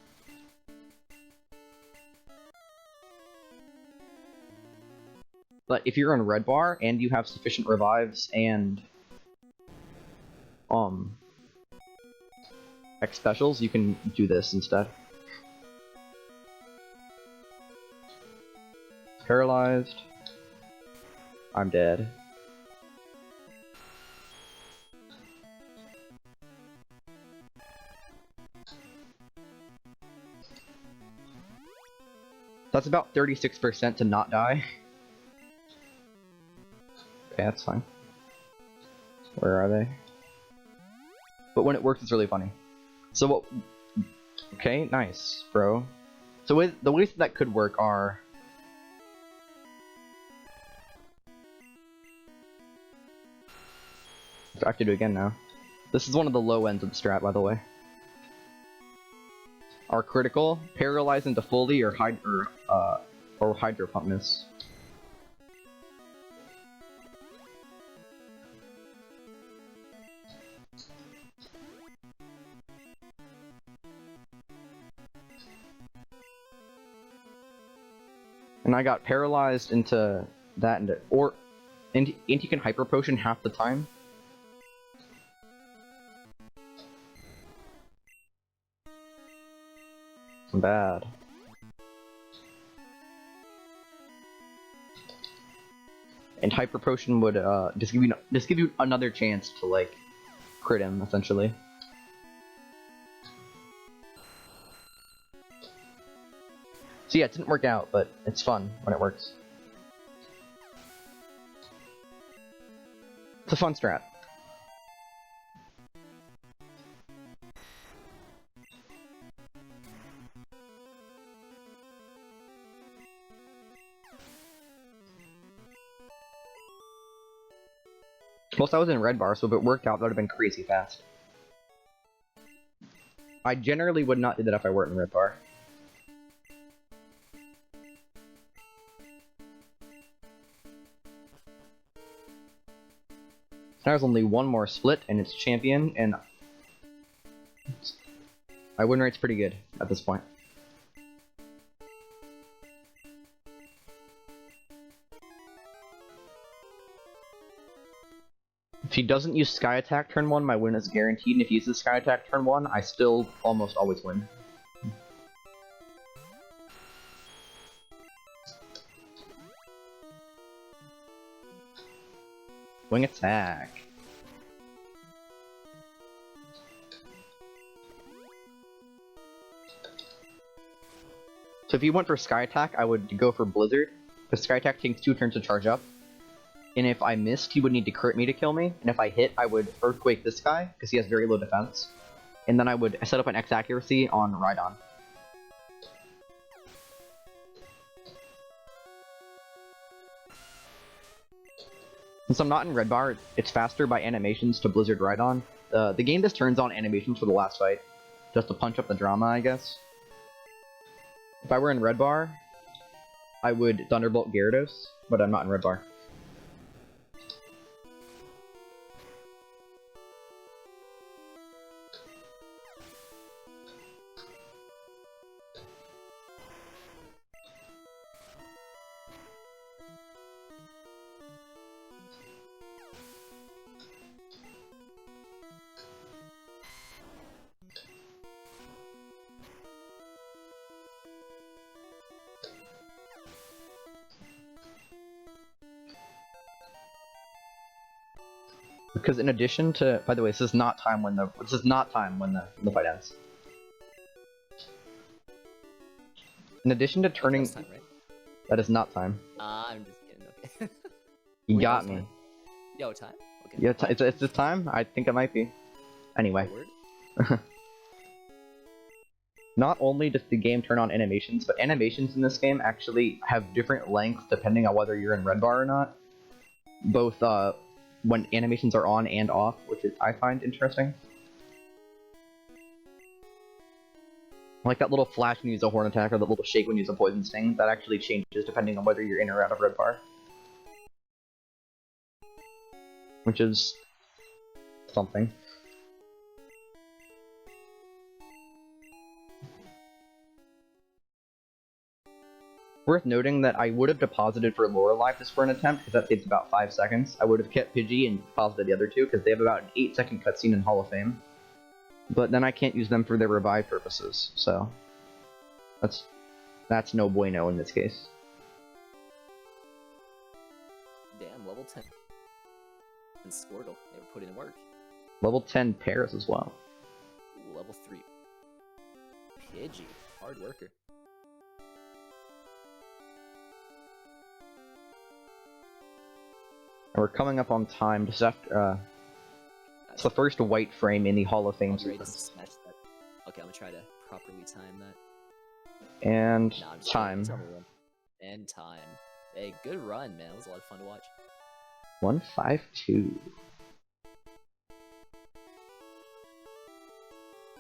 But if you're on Red Bar and you have sufficient revives and X specials, you can do this instead. Paralyzed. I'm dead. That's about 36% to not die. Okay, that's fine. Where are they? But when it works, it's really funny. So what... Okay, nice, bro. So the ways that could work are... I have to do it again now. This is one of the low ends of the strat, by the way. Are critical, paralyze into fully, or Hydro Pump miss. And I got paralyzed into that, and you can Hyper Potion half the time. Bad. And Hyper Potion would just give you another chance to like crit him essentially. So yeah, it didn't work out, but it's fun when it works. It's a fun strat. Most I was in red bar, so if it worked out, that would have been crazy fast. I generally would not do that if I weren't in red bar. Now there's only one more split, and it's champion, and my win rate's pretty good at this point. If he doesn't use Sky Attack turn 1, my win is guaranteed, and if he uses Sky Attack turn 1, I still almost always win. Wing attack. So if you went for Sky Attack, I would go for Blizzard, because Sky Attack takes 2 turns to charge up. And if I missed, he would need to crit me to kill me, and if I hit, I would Earthquake this guy, because he has very low defense. And then I would set up an X accuracy on Rhydon. Since I'm not in red bar, it's faster by animations to Blizzard Rhydon. The game just turns on animations for the last fight, just to punch up the drama, I guess. If I were in red bar, I would Thunderbolt Gyarados, but I'm not in red bar. Because in addition to, by the way, this is not time when the fight ends. In addition to turning, Time, right? that is not time. I'm just kidding. Okay. You Wait, got no, me. time. Yo, time. Okay. Yeah, it's this time. I think it might be. Anyway. Word? Not only does the game turn on animations, but animations in this game actually have different lengths depending on whether you're in red bar or not. Both when animations are on and off, which I find interesting. Like that little flash when you use a horn attack, or the little shake when you use a poison sting, that actually changes depending on whether you're in or out of red bar. Which is something. Worth noting that I would have deposited for Lorelei just for an attempt, because that takes about 5 seconds. I would have kept Pidgey and deposited the other two, because they have about an 8-second cutscene in Hall of Fame. But then I can't use them for their revive purposes, so that's no bueno in this case. Damn, level 10. And Squirtle, they were putting in work. Level 10 Paris as well. Ooh, level 3. Pidgey, hard worker. And we're coming up on time just after, it's the first white frame in the Hall of Fame sequence. Smash that. Okay, I'm gonna try to properly time that. And Nah, time. And time. Hey, good run, man. It was a lot of fun to watch. 152.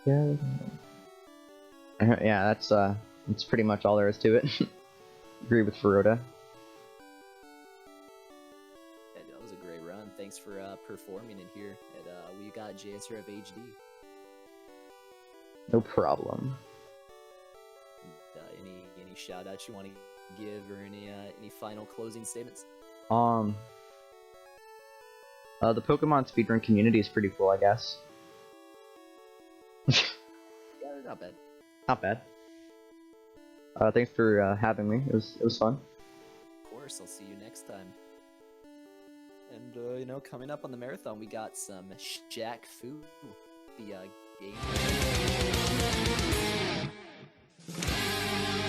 Yeah. Yeah, that's pretty much all there is to it. Agree with Ferota. Yeah, that was a great run. Thanks for performing it here at WeGotJSRFHD. No problem. Any shout outs you want to give, or any final closing statements? The Pokemon speedrun community is pretty cool, I guess. Yeah, not bad. Not bad. Thanks for having me. It was fun. Of course, I'll see you next time. And you know, coming up on the marathon, we got some Jack Fu, the game.